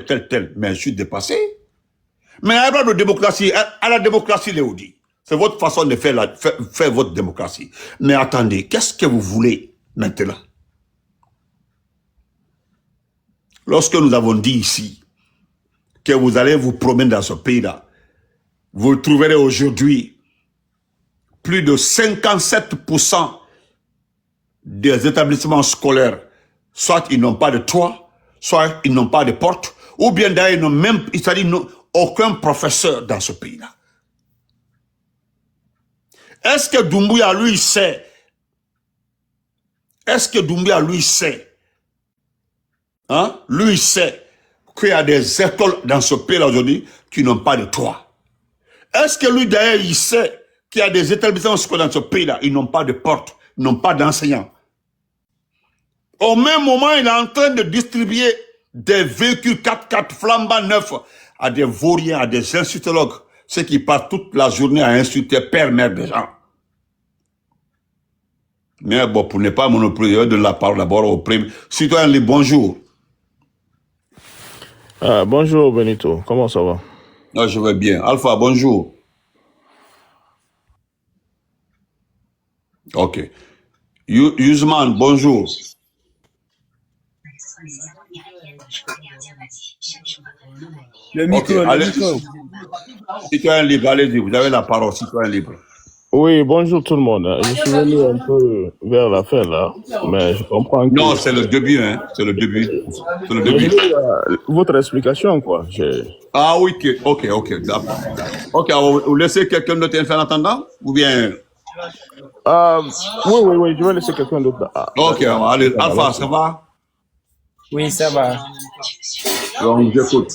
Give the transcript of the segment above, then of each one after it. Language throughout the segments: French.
tel. Mais je suis dépassé. Mais il n'y a pas de démocratie. À la démocratie, Léodie. C'est votre façon de faire votre démocratie. Mais attendez, qu'est-ce que vous voulez maintenant? Lorsque nous avons dit ici que vous allez vous promener dans ce pays-là, vous trouverez aujourd'hui plus de 57% des établissements scolaires, soit ils n'ont pas de toit, soit ils n'ont pas de porte, ou bien d'ailleurs ils n'ont même, c'est-à-dire aucun professeur dans ce pays-là. Est-ce que Doumbouya lui sait? Est-ce que Doumbouya lui sait? Hein? Lui sait qu'il y a des écoles dans ce pays-là aujourd'hui qui n'ont pas de toit. Est-ce que lui d'ailleurs il sait qu'il y a des établissements scolaires dans ce pays-là, ils n'ont pas de porte, ils n'ont pas d'enseignants? Au même moment, il est en train de distribuer des véhicules 4x4 flambant neufs à des vauriens, à des institutologues, ceux qui passent toute la journée à insulter père-mère des gens. Mais bon, pour ne pas monopoliser de la parole d'abord au premier. Citoyen Libre, bonjour. Bonjour Benito, comment ça va? Ah, je vais bien. Alpha, bonjour. Ok. Yusman, bonjour. Le micro, Okay, le micro. Citoyen Libre, allez-y, vous avez la parole, Citoyen Libre. Oui, bonjour tout le monde. Je suis venu un peu vers la fin là, mais je comprends que... Non, c'est le début, hein. C'est le début. C'est le début. Votre explication, quoi. Ah oui, ok, d'accord. Ok, vous laissez quelqu'un d'autre faire en attendant? Ou bien... Oui, je vais laisser quelqu'un d'autre. Ok, allez, Alpha, ça va? Oui, ça va. Donc, j'écoute.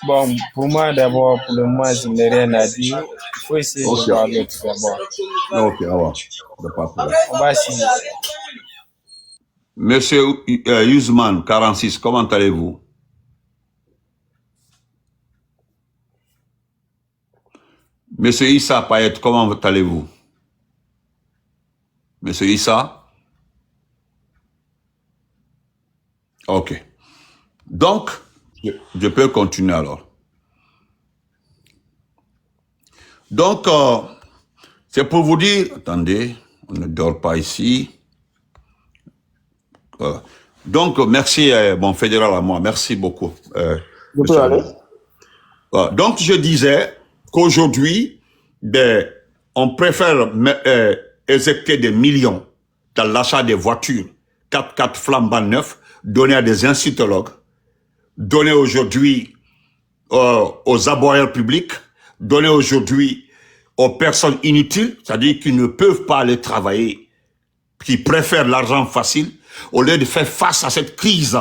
Bon, pour moi, d'abord, pour le moment, je n'ai rien à dire. Il faut essayer de voir l'autre d'abord. Ok, au revoir. On va essayer. Monsieur Yusman, 46, comment allez-vous? Monsieur Issa Payet, comment allez-vous? Monsieur Issa? Ok. Donc, je peux continuer alors. Donc, c'est pour vous dire, attendez, on ne dort pas ici. Voilà. Donc, merci, mon fédéral à moi, merci beaucoup. Vous pouvez aller. Voilà. Donc, je disais qu'aujourd'hui, on préfère éjecter des millions dans l'achat des voitures 4x4 flambant neufs, donner à des institutologues, donner aujourd'hui aux aboyeurs publics, donner aujourd'hui aux personnes inutiles, c'est-à-dire qui ne peuvent pas aller travailler, qui préfèrent l'argent facile, au lieu de faire face à cette crise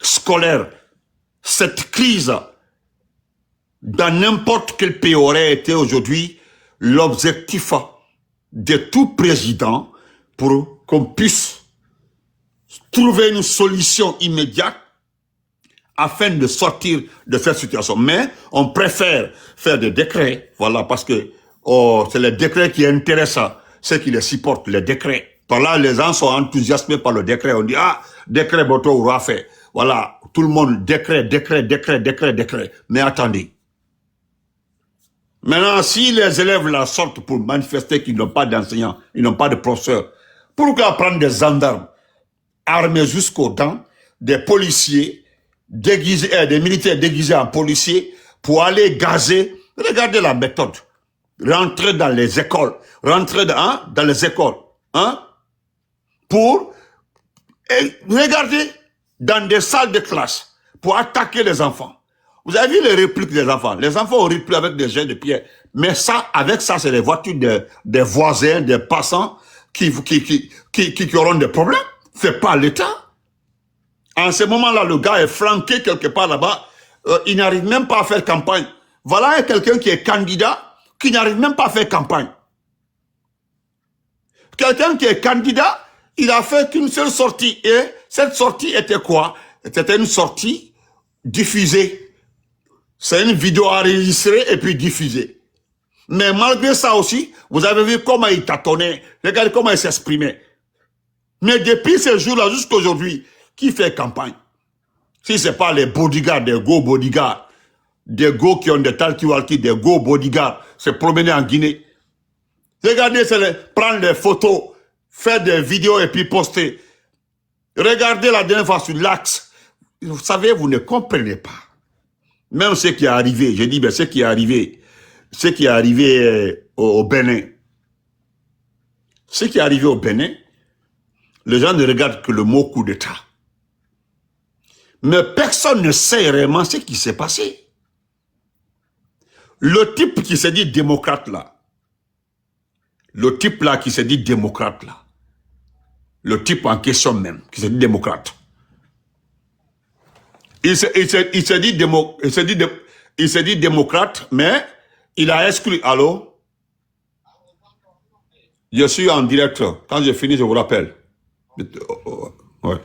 scolaire, cette crise dans n'importe quel pays aurait été aujourd'hui l'objectif de tout président pour qu'on puisse trouver une solution immédiate afin de sortir de cette situation. Mais on préfère faire des décrets, voilà, parce que c'est les décrets qui intéressent ceux qui les supportent, les décrets. Par là, les gens sont enthousiasmés par le décret. On dit, décret Boto aura fait. Voilà, tout le monde, décret. Mais attendez. Maintenant, si les élèves là sortent pour manifester qu'ils n'ont pas d'enseignants, ils n'ont pas de professeurs, pourquoi prendre des gendarmes armés jusqu'aux dents, des policiers déguisés, des militaires déguisés en policiers pour aller gazer? Regardez la méthode. Rentrer dans les écoles, dans les écoles, pour regarder dans des salles de classe pour attaquer les enfants. Vous avez vu les répliques des enfants? Les enfants ont répliqué avec des jets de pierre. Mais ça, avec ça, c'est les voitures des voisins, des passants qui auront des problèmes. C'est pas l'État. En ce moment-là, le gars est flanqué quelque part là-bas. Il n'arrive même pas à faire campagne. Voilà quelqu'un qui est candidat, qui n'arrive même pas à faire campagne. Quelqu'un qui est candidat, il a fait qu'une seule sortie. Et cette sortie était quoi? C'était une sortie diffusée. C'est une vidéo enregistrée et puis diffusée. Mais malgré ça aussi, vous avez vu comment il tâtonnait. Regardez comment il s'exprimait. Mais depuis ce jour-là jusqu'à aujourd'hui, qui fait campagne? Si ce n'est pas les bodyguards, des go bodyguards, des go qui ont des talkie-walkie, des go bodyguards, se promener en Guinée. Regardez, prendre des photos, faire des vidéos et puis poster. Regardez la dernière fois sur l'axe. Vous savez, vous ne comprenez pas. Même ce qui est arrivé, je dis, ben, ce qui est arrivé au Bénin. Ce qui est arrivé au Bénin, les gens ne regardent que le mot coup d'État. Mais personne ne sait réellement ce qui s'est passé. Le type qui s'est dit démocrate là, le type là qui s'est dit démocrate là, le type en question même, qui s'est dit démocrate, il s'est dit démocrate, mais il a exclu. Allô? Je suis en direct. Quand j'ai fini, je vous rappelle. Ouais.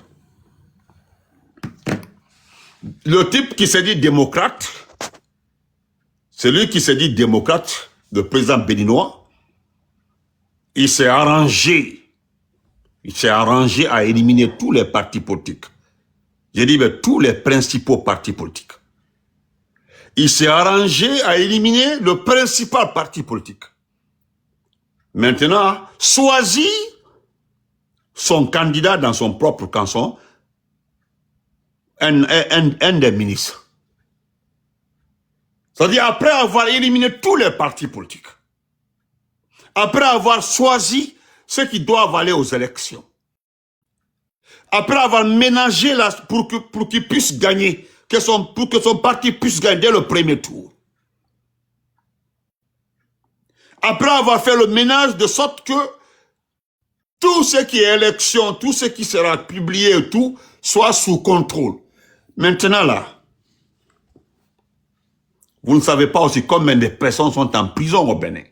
Le type qui s'est dit démocrate, celui qui s'est dit démocrate, le président béninois, il s'est arrangé à éliminer tous les partis politiques. J'ai dit, mais tous les principaux partis politiques. Il s'est arrangé à éliminer le principal parti politique. Maintenant, choisit son candidat dans son propre canton, un des ministres. C'est-à-dire, après avoir éliminé tous les partis politiques, après avoir choisi ceux qui doivent aller aux élections, après avoir ménagé pour qu'il puisse gagner, pour que son parti puisse gagner dès le premier tour. Après avoir fait le ménage de sorte que tout ce qui est élection, tout ce qui sera publié et tout, soit sous contrôle. Maintenant là, vous ne savez pas aussi combien de personnes sont en prison au Bénin.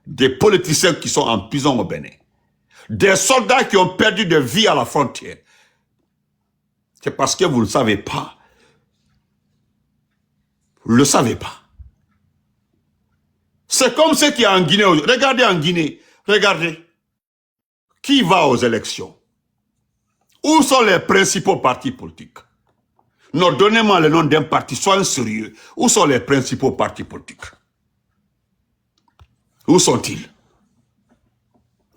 Des politiciens qui sont en prison au Bénin. Des soldats qui ont perdu de vie à la frontière. C'est parce que vous ne le savez pas. Vous ne le savez pas. C'est comme ce qui est en Guinée. Regardez en Guinée. Regardez. Qui va aux élections? Où sont les principaux partis politiques? Non, donnez-moi le nom d'un parti, soyez sérieux. Où sont les principaux partis politiques? Où sont-ils?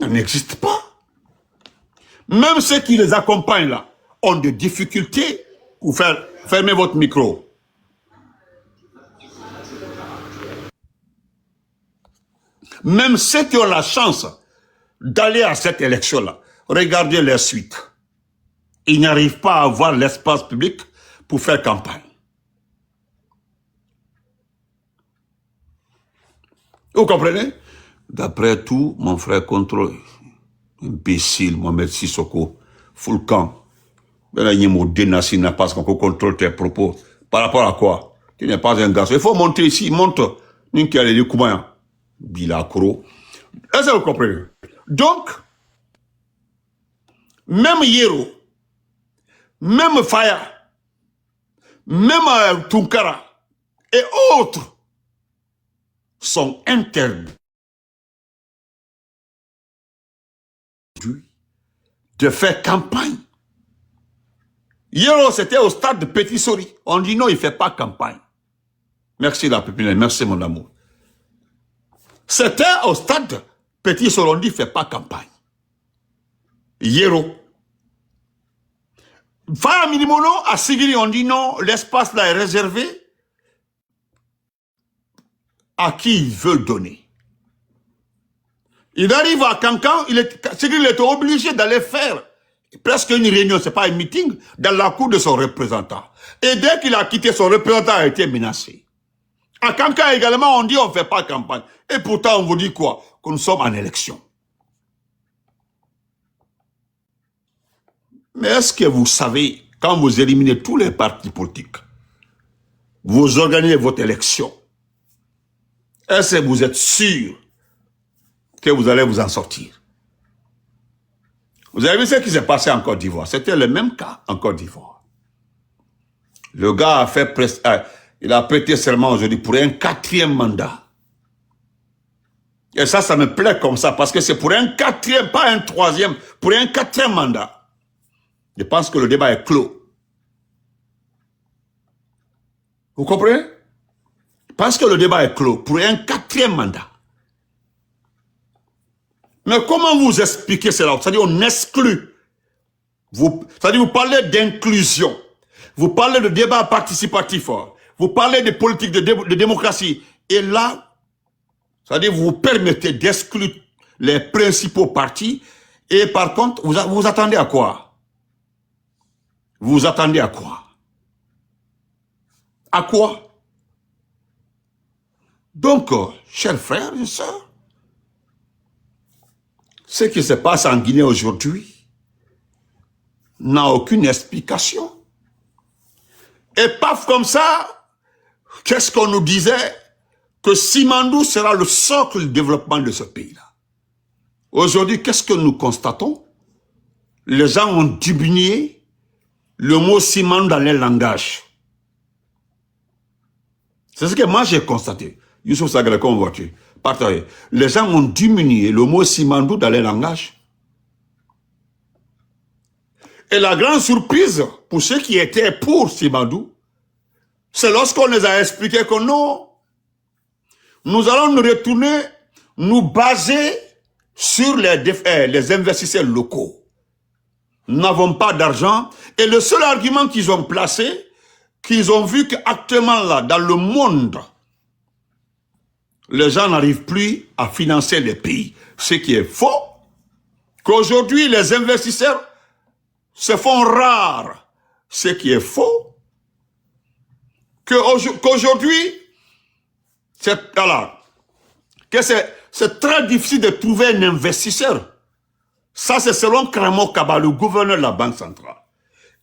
Ils n'existent pas. Même ceux qui les accompagnent là ont des difficultés pour faire fermer votre micro. Même ceux qui ont la chance d'aller à cette élection-là, regardez les suites. Ils n'arrivent pas à avoir l'espace public pour faire campagne. Vous comprenez? D'après tout, mon frère contrôle, imbécile, Mohamed Sissoko, Foulkan, parce qu'on contrôle tes propos. Par rapport à quoi? Tu n'es pas un garçon. Il faut monter ici, montre. Bilakro. Est-ce que vous comprenez? Donc, même Yero, même Faya, même Tunkara et autres sont interdits de faire campagne. Yero, c'était au stade de Petit Sori. On dit non, il ne fait pas campagne. Merci la pépinière, merci mon amour. C'était au stade Petit Sori, on dit il ne fait pas campagne. Yero. Faya Minimono, à Sigiri, on dit non, l'espace là est réservé à qui ils veulent donner. Il arrive à Cancan, Sigiri était obligé d'aller faire presque une réunion, ce n'est pas un meeting, dans la cour de son représentant. Et dès qu'il a quitté, son représentant a été menacé. À Cancan également, on dit on ne fait pas campagne. Et pourtant, on vous dit quoi? Que nous sommes en élection. Mais est-ce que vous savez, quand vous éliminez tous les partis politiques, vous organisez votre élection, est-ce que vous êtes sûr que vous allez vous en sortir? Vous avez vu ce qui s'est passé en Côte d'Ivoire? C'était le même cas en Côte d'Ivoire. Le gars a fait il a prêté serment aujourd'hui pour un 4e mandat. Et ça me plaît comme ça, parce que c'est pour un 4e, pas un 3e, pour un 4e mandat. Je pense que le débat est clos. Vous comprenez? Parce que le débat est clos pour un 4e mandat. Mais comment vous expliquez cela? C'est-à-dire on exclut. C'est-à-dire vous parlez d'inclusion. Vous parlez de débat participatif. Vous parlez de politique de démocratie. Et là, c'est-à-dire vous permettez d'exclure les principaux partis. Et par contre, vous attendez à quoi? Vous attendez à quoi? À quoi? Donc, chers frères et sœurs, ce qui se passe en Guinée aujourd'hui n'a aucune explication. Et paf, comme ça, qu'est-ce qu'on nous disait? Que Simandou sera le socle du développement de ce pays-là. Aujourd'hui, qu'est-ce que nous constatons? Les gens ont diminué le mot Simandou dans les langages. C'est ce que moi j'ai constaté. Youssouf Sagala, comment vois-tu? Partagez. Les gens ont diminué le mot Simandou dans les langages. Et la grande surprise pour ceux qui étaient pour Simandou, c'est lorsqu'on les a expliqué que non, nous allons nous retourner, nous baser sur les investisseurs locaux. Nous n'avons pas d'argent. Et le seul argument qu'ils ont placé, qu'ils ont vu qu'actuellement là, dans le monde, les gens n'arrivent plus à financer les pays. Ce qui est faux. Qu'aujourd'hui, les investisseurs se font rares. Ce qui est faux. Qu'aujourd'hui, c'est très difficile de trouver un investisseur. Ça, c'est selon Kramo Kaba, le gouverneur de la Banque centrale.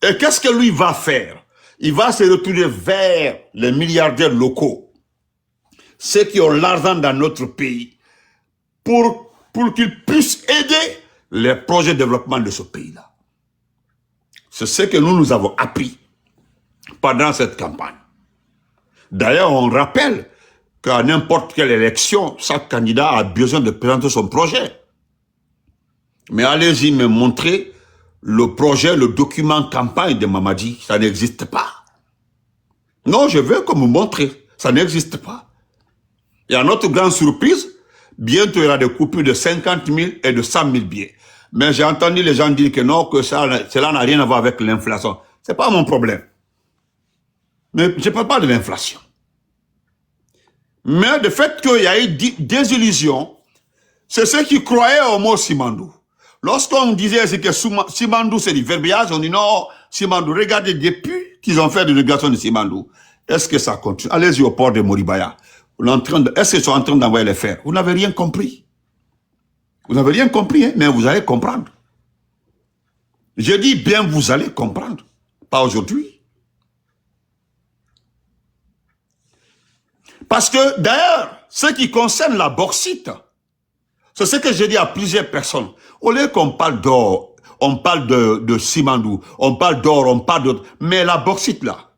Et qu'est-ce que lui va faire? Il va se retourner vers les milliardaires locaux, ceux qui ont l'argent dans notre pays, pour qu'ils puissent aider les projets de développement de ce pays-là. C'est ce que nous avons appris pendant cette campagne. D'ailleurs, on rappelle qu'à n'importe quelle élection, chaque candidat a besoin de présenter son projet. Mais allez-y me montrer le projet, le document campagne de Mamadi, ça n'existe pas. Non, je veux que vous montrez, ça n'existe pas. Et à notre grande surprise, bientôt il y aura des coupures de 50 000 et de 100 000 billets. Mais j'ai entendu les gens dire que non, que cela n'a rien à voir avec l'inflation. C'est pas mon problème. Mais je ne parle pas de l'inflation. Mais le fait qu'il y a eu des illusions, c'est ceux qui croyaient au mot Simandou. Lorsqu'on disait que Simandou c'est du verbiage, on dit non, Simandou, regardez depuis qu'ils ont fait de négociation de Simandou. Est-ce que ça continue? Allez-y au port de Moribaya. Est-ce qu'ils sont en train d'envoyer les fers? Vous n'avez rien compris. Vous n'avez rien compris, hein, mais vous allez comprendre. Je dis bien vous allez comprendre. Pas aujourd'hui. Parce que d'ailleurs, ce qui concerne la bauxite, c'est ce que j'ai dit à plusieurs personnes. Au lieu qu'on parle d'or, on parle de Simandou, on parle d'or, on parle d'autres. Mais la bauxite là,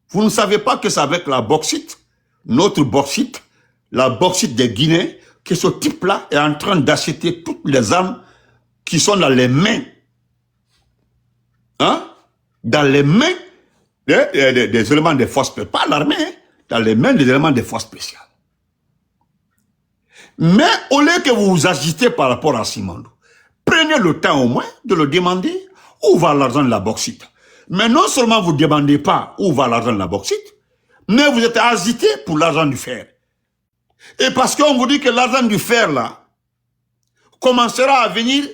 vous ne savez pas que c'est avec la bauxite, notre bauxite, la bauxite des Guinéens, que ce type-là est en train d'acheter toutes les armes qui sont dans les mains. Hein? Dans les mains des éléments des forces spéciales. Pas l'armée, hein? Dans les mains des éléments des forces spéciales. Mais au lieu que vous vous agitez par rapport à Simandou, prenez le temps au moins de le demander où va l'argent de la bauxite. Mais non seulement vous ne demandez pas où va l'argent de la bauxite, mais vous êtes agité pour l'argent du fer. Et parce qu'on vous dit que l'argent du fer, là, commencera à venir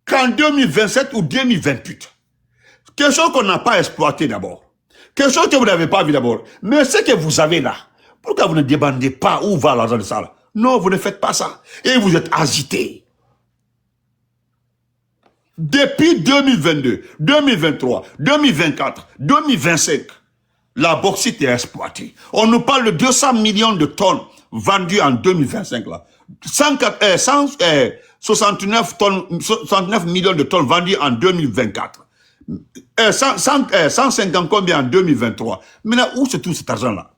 qu'en 2027 ou 2028. Quelque chose qu'on n'a pas exploité d'abord. Quelque chose que vous n'avez pas vu d'abord. Mais ce que vous avez là, pourquoi vous ne demandez pas où va l'argent de ça là? Non, vous ne faites pas ça. Et vous êtes agité. Depuis 2022, 2023, 2024, 2025, la bauxite est exploitée. On nous parle de 200 millions de tonnes vendues en 2025 là. 69 millions de tonnes vendues en 2024. 150 combien en 2023. Maintenant, où se trouve cet argent-là?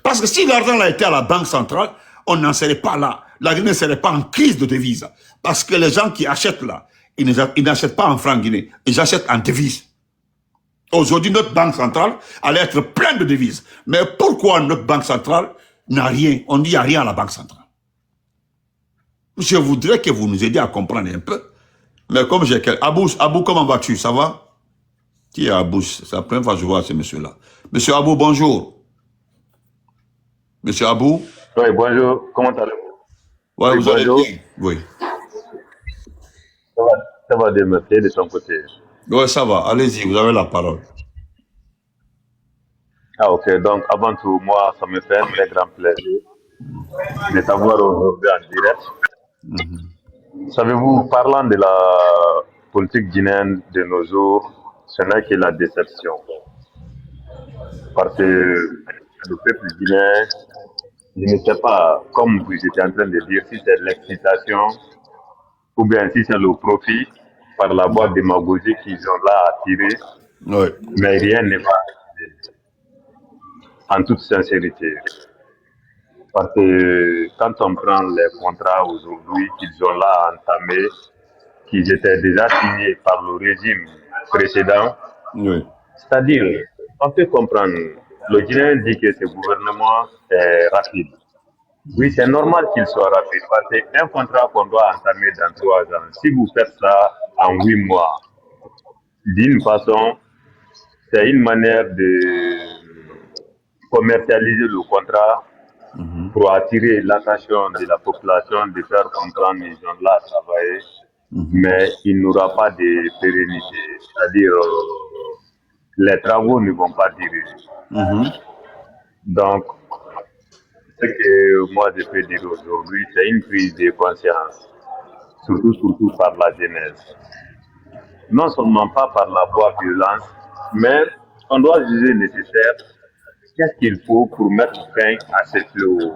Parce que si l'argent a été à la Banque centrale, on n'en serait pas là. La Guinée ne serait pas en crise de devises. Parce que les gens qui achètent là, ils n'achètent pas en francs guinéens, ils achètent en devises. Aujourd'hui, notre banque centrale allait être pleine de devises. Mais pourquoi notre banque centrale n'a rien? On dit qu'il n'y a rien à la banque centrale. Je voudrais que vous nous aidiez à comprendre un peu. Mais comme j'ai quelqu'un... Abou, comment vas-tu? Ça va? Qui est Abou? C'est la première fois que je vois ce monsieur-là. Monsieur Abou, bonjour. Monsieur Abou? Oui, bonjour. Comment allez-vous? Ouais, Oui, vous allez bonjour. bien? Oui. Ça va de merci de ton côté. Oui, ça va. Allez-y, vous avez la parole. Ah, ok. Donc, avant tout, moi, ça me fait un très grand plaisir de t'avoir aujourd'hui en direct. Savez-vous, parlant de la politique guinéenne de nos jours, ce n'est que la déception. Parce que le peuple guinéen, je ne sais pas, comme vous étiez en train de dire, si c'est l'excitation ou bien si c'est le profit par la voie démagogique qu'ils ont là à tirer, Oui. mais rien ne va arriver, en toute sincérité. Parce que quand on prend les contrats aujourd'hui qu'ils ont là entamés, qu'ils étaient déjà signés par le régime précédent, Oui. c'est-à-dire, on peut comprendre, le Guinéen dit que ce gouvernement est rapide. Oui, c'est normal qu'il soit rapide, parce qu'un contrat qu'on doit entamer dans 3 ans, si vous faites ça en 8 mois, d'une façon, c'est une manière de commercialiser le contrat pour attirer l'attention de la population, de faire comprendre qu'ils sont là à travailler, mais il n'y aura pas de pérennité. C'est-à-dire, les travaux ne vont pas durer. Donc, ce que moi je peux dire aujourd'hui, c'est une prise de conscience, surtout par la jeunesse. Non seulement pas par la voie violence, mais on doit juger nécessaire qu'est-ce qu'il faut pour mettre fin à ce fléau.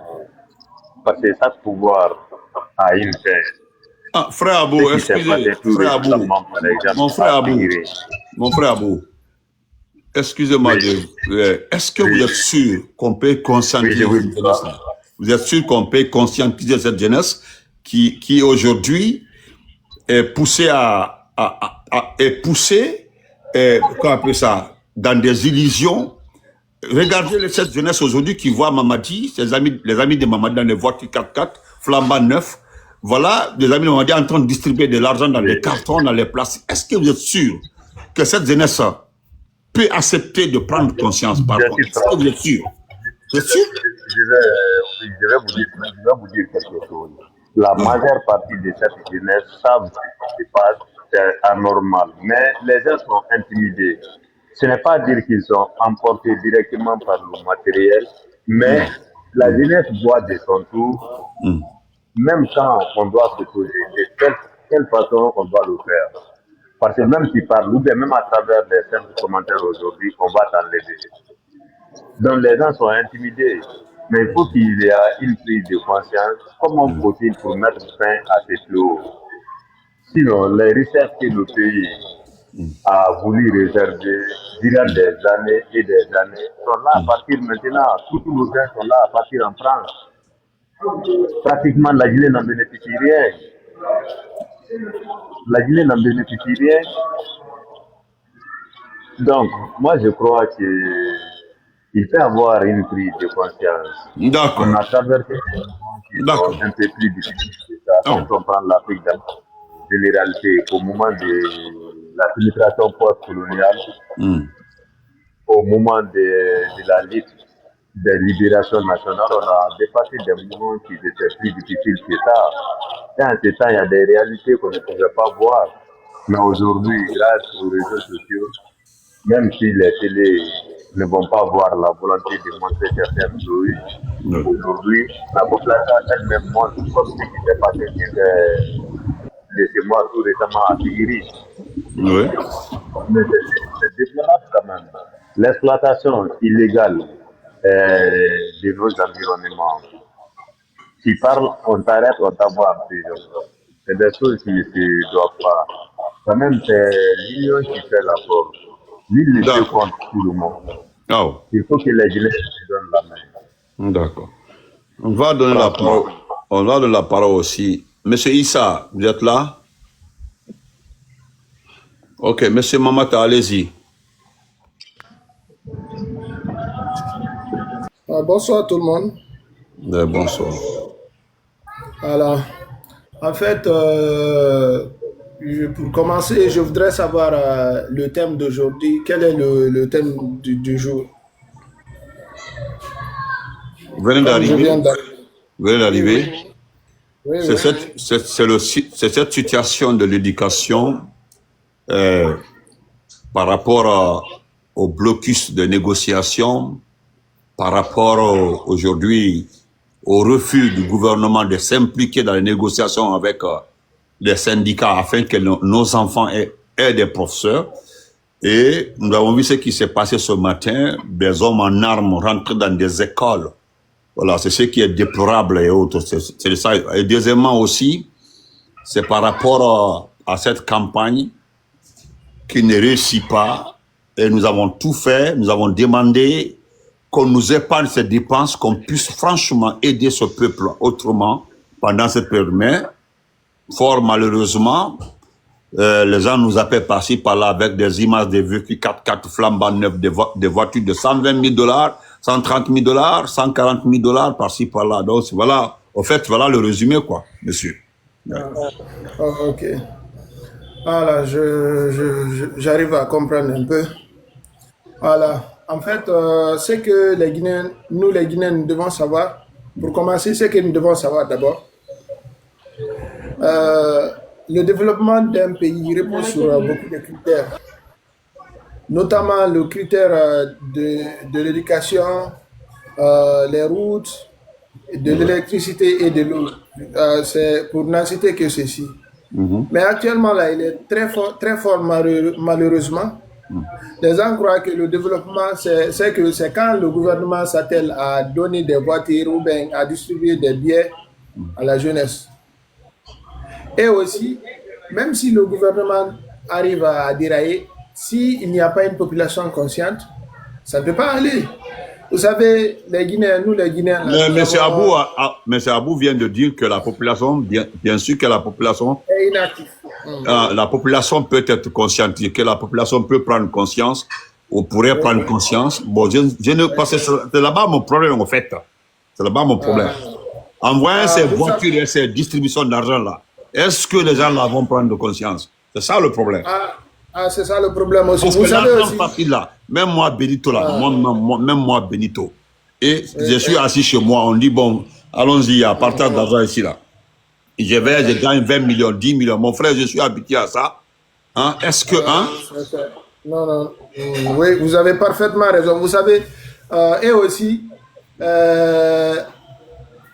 Parce que chaque pouvoir a une fin. Ah, frère Abou, Ce qui s'est excusez, passé tout frère Abou, récemment, par exemple, mon frère à Abou, Tigray. mon frère Abou, excusez-moi Oui, est-ce que vous êtes sûr qu'on peut oui, je conscientiser vous cette dis jeunesse-là? Vous êtes sûr qu'on peut conscientiser cette jeunesse qui aujourd'hui est poussée est poussée, comment on appelle ça, dans des illusions. Regardez cette jeunesse aujourd'hui qui voit Mamadi, les amis de Mamadi dans les voitures 4x4, flambant neuf. Voilà, les amis de Mamadi en train de distribuer de l'argent dans les cartons, dans les plastiques. Est-ce que vous êtes sûr que cette jeunesse peut accepter de prendre conscience par contre? Est-ce que vous êtes sûr? Vous êtes sûr? je vais vous dire quelque chose. La majeure partie de cette jeunesse savent ce qui se passe, c'est anormal. Mais les gens sont intimidés. Ce n'est pas dire qu'ils sont emportés directement par le matériel, mais la jeunesse voit de son tour, même quand on doit se poser, de quelle façon on doit le faire. Parce que même si parle, ou bien même à travers les simples commentaires aujourd'hui, on va t'enlever. Donc les gens sont intimidés. Mais il faut qu'il y ait une prise de conscience. Comment faut-il pour mettre fin à ces fléaux? Sinon, les richesses que le pays a voulu réserver durant des années et des années sont là à partir maintenant. Tous nos gens sont là à partir en France. Pratiquement, la Guinée n'en bénéficie rien. La Guinée n'en bénéficie rien. Donc, moi, je crois qu'il peut y avoir une prise de conscience. On D'accord, a traversé des moments qui d'accord. sont un peu plus difficiles que ça. Non. Quand on prend l'Afrique dans la généralité, au moment de la pénétration post-coloniale, au moment de la lutte des libérations nationales, on a dépassé des moments qui étaient plus difficiles que ça. Et en ce temps, il y a des réalités qu'on ne pouvait pas voir. Mais aujourd'hui, grâce aux réseaux sociaux, même si les télés ne vont pas voir la volonté de montrer certaines choses, aujourd'hui, la population elle-même montre comme ce qui s'est passé de ces mois tout récemment à Tigiri. Oui. Mais c'est déplorable quand même. L'exploitation illégale de nos environnements. Si parle, on t'arrête, on t'envoie en prison. C'est des choses qui ne se doivent pas. Quand même, c'est l'union qui fait la force. L'île ne se compte tout le monde. Oh. Il faut que les jeunes se donnent la main. D'accord. On va donner la parole. On va donner la parole aussi. Monsieur Issa, vous êtes là? Ok, Monsieur Mamata, allez-y. Bonsoir tout le monde. Bonsoir. Alors, en fait, pour commencer, je voudrais savoir le thème d'aujourd'hui. Quel est le thème du jour? Vous venez Comme je viens d'arriver. d'arriver. Vous venez d'arriver. Oui, C'est oui. cette situation de l'éducation par rapport au blocus de négociation, par rapport aujourd'hui au refus du gouvernement de s'impliquer dans les négociations avec les syndicats afin que nos enfants aient des professeurs. Et nous avons vu ce qui s'est passé ce matin, des hommes en armes rentrés dans des écoles. Voilà, c'est ce qui est déplorable et autres. C'est ça. Et deuxièmement aussi, c'est par rapport à cette campagne qui ne réussit pas. Et nous avons tout fait, nous avons demandé qu'on nous épargne ces dépenses, qu'on puisse franchement aider ce peuple autrement pendant cette période. Mais, fort malheureusement, les gens nous appellent par-ci, par-là avec des images des véhicules 4x4 flambant neufs, des voitures de 120 000 $, 130 000 $, 140 000 $ par-ci, par-là. Donc, voilà, au fait, voilà le résumé, quoi, monsieur. Ok. Voilà, j'arrive à comprendre un peu. Voilà. En fait, c'est que les Guinéens, nous les Guinéens, nous devons savoir, pour commencer, c'est que nous devons savoir d'abord, le développement d'un pays repose sur beaucoup de critères, notamment le critère de l'éducation, les routes, de l'électricité et de l'eau. C'est pour n'en citer que ceci. Mais actuellement, là, il est très fort malheureusement. Les gens croient que le développement, c'est quand le gouvernement s'attelle à donner des voitures ou bien à distribuer des billets à la jeunesse. Et aussi, même si le gouvernement arrive à dérailler, s'il n'y a pas une population consciente, ça ne peut pas aller. Vous savez, les Guinéens, nous les Guinéens... Là, M. Abou vient de dire que la population, bien sûr que la population... est inactive. La population peut être consciente, que la population peut prendre conscience, ou pourrait prendre conscience. Bon, parce que c'est là-bas mon problème, en fait. C'est là-bas mon problème. En voyant ces voitures et ces distributions d'argent-là, est-ce que les gens là vont prendre conscience? C'est ça le problème. C'est ça le problème aussi. Parce vous que savez l'argent aussi... facile là, même moi Benito là, même moi Benito, et je suis assis chez moi, on dit bon, allons-y, à partir d'argent ici là. Je gagne 20 millions, 10 millions. Mon frère, je suis habitué à ça. Hein? Est-ce que... Non. Oui, vous avez parfaitement raison. Vous savez, et aussi,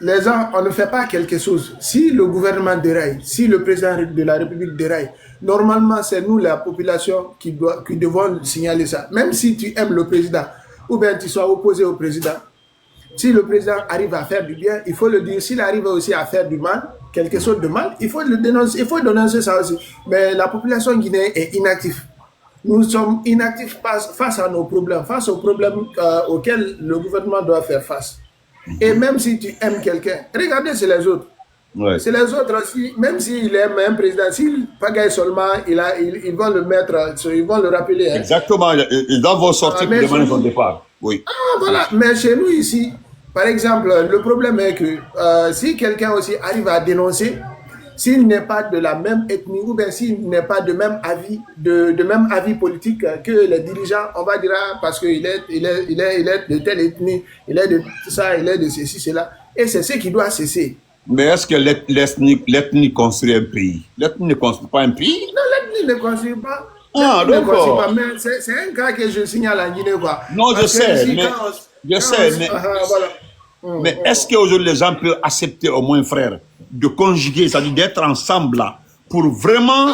les gens, on ne fait pas quelque chose. Si le gouvernement déraille, si le président de la République déraille, normalement, c'est nous, la population, qui devons signaler ça. Même si tu aimes le président, ou bien tu sois opposé au président, si le président arrive à faire du bien, il faut le dire. S'il arrive aussi à faire du mal, quelque chose de mal, il faut le dénoncer. Il faut dénoncer ça aussi. Mais la population guinéenne est inactive. Nous sommes inactifs face à nos problèmes, face aux problèmes auxquels le gouvernement doit faire face. Et même si tu aimes quelqu'un, regardez, c'est les autres. Ouais. C'est les autres aussi, même s'il aime un président, s'il pagaille seulement, ils vont le mettre, ils vont le rappeler. Hein. Exactement, ils doivent sortir pour demander son départ. Oui. Voilà, mais chez nous ici, par exemple, le problème est que si quelqu'un aussi arrive à dénoncer, s'il n'est pas de la même ethnie ou bien s'il n'est pas de même avis, de même avis politique que les dirigeants, on va dire parce qu'il est de telle ethnie, il est de ça, il est de ceci, cela. Et c'est ce qui doit cesser. Mais est-ce que l'ethnie construit un pays? L'ethnie ne construit pas un pays? Non, l'ethnie ne construit pas. D'accord. Mais c'est un cas que je signale en Guinée, quoi. Non, je sais, mais est-ce qu'aujourd'hui les gens peuvent accepter au moins, frère, de conjuguer, c'est-à-dire d'être ensemble là, pour vraiment...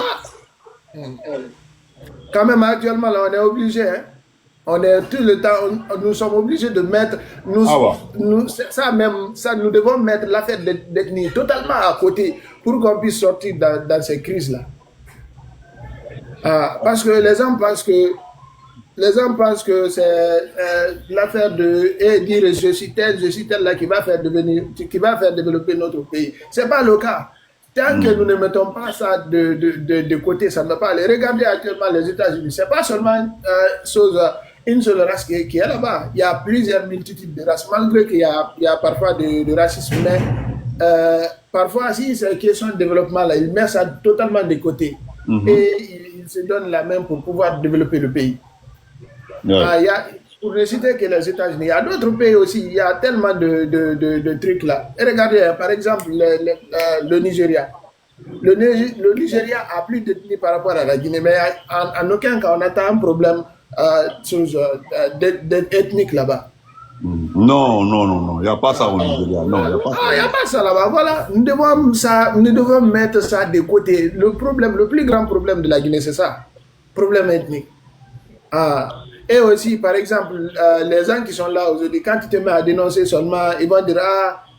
Quand même, actuellement, là, on est obligé, hein. On est tout le temps, nous sommes obligés de mettre, nous devons mettre l'affaire d'ethnie totalement à côté pour qu'on puisse sortir dans ces crises-là. Parce que les gens pensent que c'est l'affaire de dire je suis tel là qui va faire développer notre pays. C'est pas le cas. Tant que nous ne mettons pas ça de côté, ça ne va pas aller. Regardez actuellement les États-Unis. C'est pas seulement chose une seule race qui est là-bas. Il y a plusieurs multitudes de races, malgré qu'il y a parfois de racisme, mais parfois, si c'est une question de développement, là, il met ça totalement de côté. Et il se donne la main pour pouvoir développer le pays. Pour ne citer que les États-Unis, il y a d'autres pays aussi, il y a tellement de trucs là. Et regardez, par exemple, le Nigeria. Le Nigeria a plus d'ethnie par rapport à la Guinée, mais en aucun cas on attend un problème ethnique là-bas. Non, il n'y a pas ça au Nigeria. Non, il n'y a pas ça là-bas. Voilà, nous devons mettre ça de côté. Le plus grand problème de la Guinée, c'est ça. Problème ethnique. Et aussi, par exemple, les gens qui sont là aujourd'hui, quand tu te mets à dénoncer seulement, ils vont dire,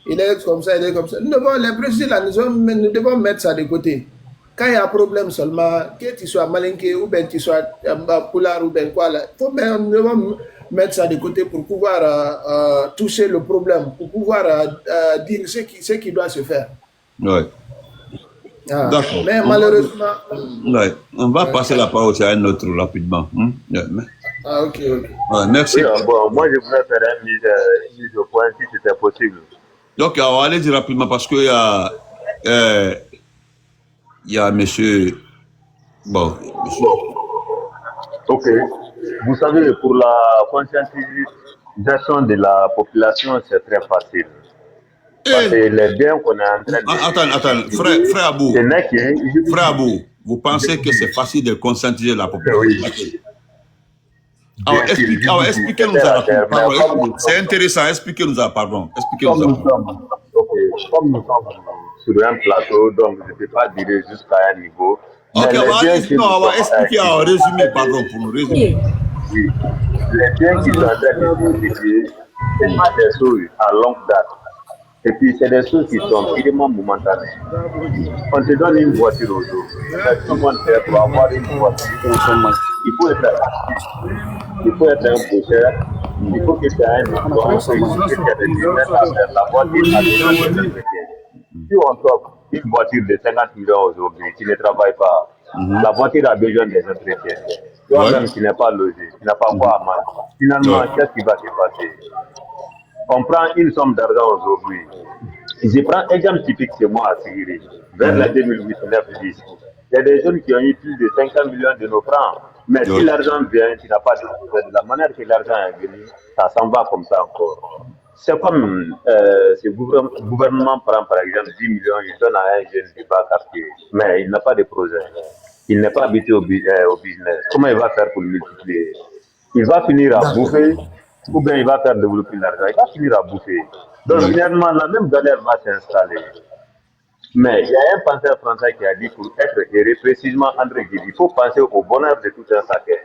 il est comme ça, il est comme ça. Nous devons les préciser là, nous devons mettre ça de côté. Quand il y a un problème seulement, que tu sois malinqué ou bien tu sois poulard ou bien quoi, nous devons mettre ça de côté pour pouvoir toucher le problème, pour pouvoir dire ce qui doit se faire. Ouais. D'accord. Mais malheureusement... On va passer la parole à un autre rapidement. Ok. Ouais, merci. Oui, moi, je voulais faire une mise au point si c'était possible. Donc, on va aller dire rapidement parce qu'il y a monsieur... Bon, monsieur... Ok. Vous savez, pour la conscientisation de la population, c'est très facile. Parce que les biens qu'on est en train de... Attends, frère Abou. Frère Abou, vous pensez que c'est facile de conscientiser la population? Oui. Alors, expliquez-nous ça. C'est intéressant, expliquez-nous ça, pardon. Comme nous sommes sur un plateau, donc je ne peux pas dire jusqu'à un niveau. Ok, on va expliquer en résumé, pardon, pour nous résumer. Oui. Les biens qui sont en train de discuter, ce sont des choses à longue date. Et puis, c'est des choses qui sont vraiment momentanées. On te donne une voiture aujourd'hui. Tout le monde fait pour avoir une voiture. Il faut être actif. Il faut être un boucher. Il faut que tu aies un emploi. Il faut que tu aies des business à faire. La voiture a besoin de l'entretien. Si on t'offre une voiture de 50 millions aujourd'hui, tu ne travailles pas, la voiture a besoin des entretiens. Toi-même, tu n'es pas logé, tu n'as pas quoi à manger. Finalement, qu'est-ce qui va se passer? On prend une somme d'argent aujourd'hui. Je prends un exemple typique chez moi à Sigiri, vers la 2008, 9, 10. Il y a des jeunes qui ont eu plus de 500 millions de nos francs. Mais si l'argent vient, tu n'as pas de la manière que l'argent est venu, ça s'en va comme ça encore. C'est comme ce gouvernement prend par exemple 10 millions, il donne à un jeune du bas quartier, mais il n'a pas de projet. Il n'est pas habitué au business. Comment il va faire pour le multiplier? Il va finir à bouffer, ou bien il va faire développer l'argent. Il va finir à bouffer. Donc, finalement, la même galère va s'installer. Mais il y a un penseur français qui a dit pour être heureux, précisément André Guédi, il faut penser au bonheur de tout un chacun.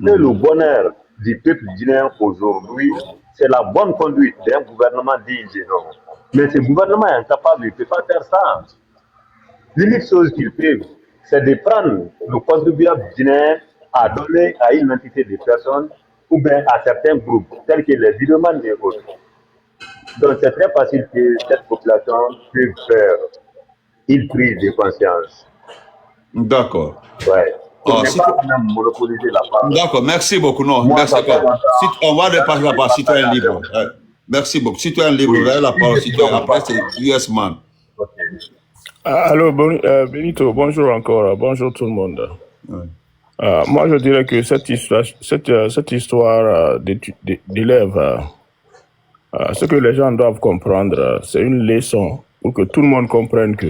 Et le bonheur du peuple guinéen aujourd'hui, c'est la bonne conduite d'un gouvernement digne de nom. Mais ce gouvernement est incapable, il ne peut pas faire ça. L'unique chose qu'il fait, c'est de prendre le contribuable guinéen à donner à une entité de personnes ou bien à certains groupes, tels que les vidéomans et autres. Donc c'est très facile que cette population puisse faire une prise de conscience. D'accord. Ouais. Monopoliser la parole. D'accord, merci beaucoup. Non, merci. On va dépasser la parole, citoyen libre. Merci beaucoup. Citoyen libre, vous avez la parole, citoyen. Après, c'est US Man. Allô, Benito, bonjour encore. Bonjour tout le monde. Moi, je dirais que cette histoire d'élèves, ce que les gens doivent comprendre, c'est une leçon pour que tout le monde comprenne que,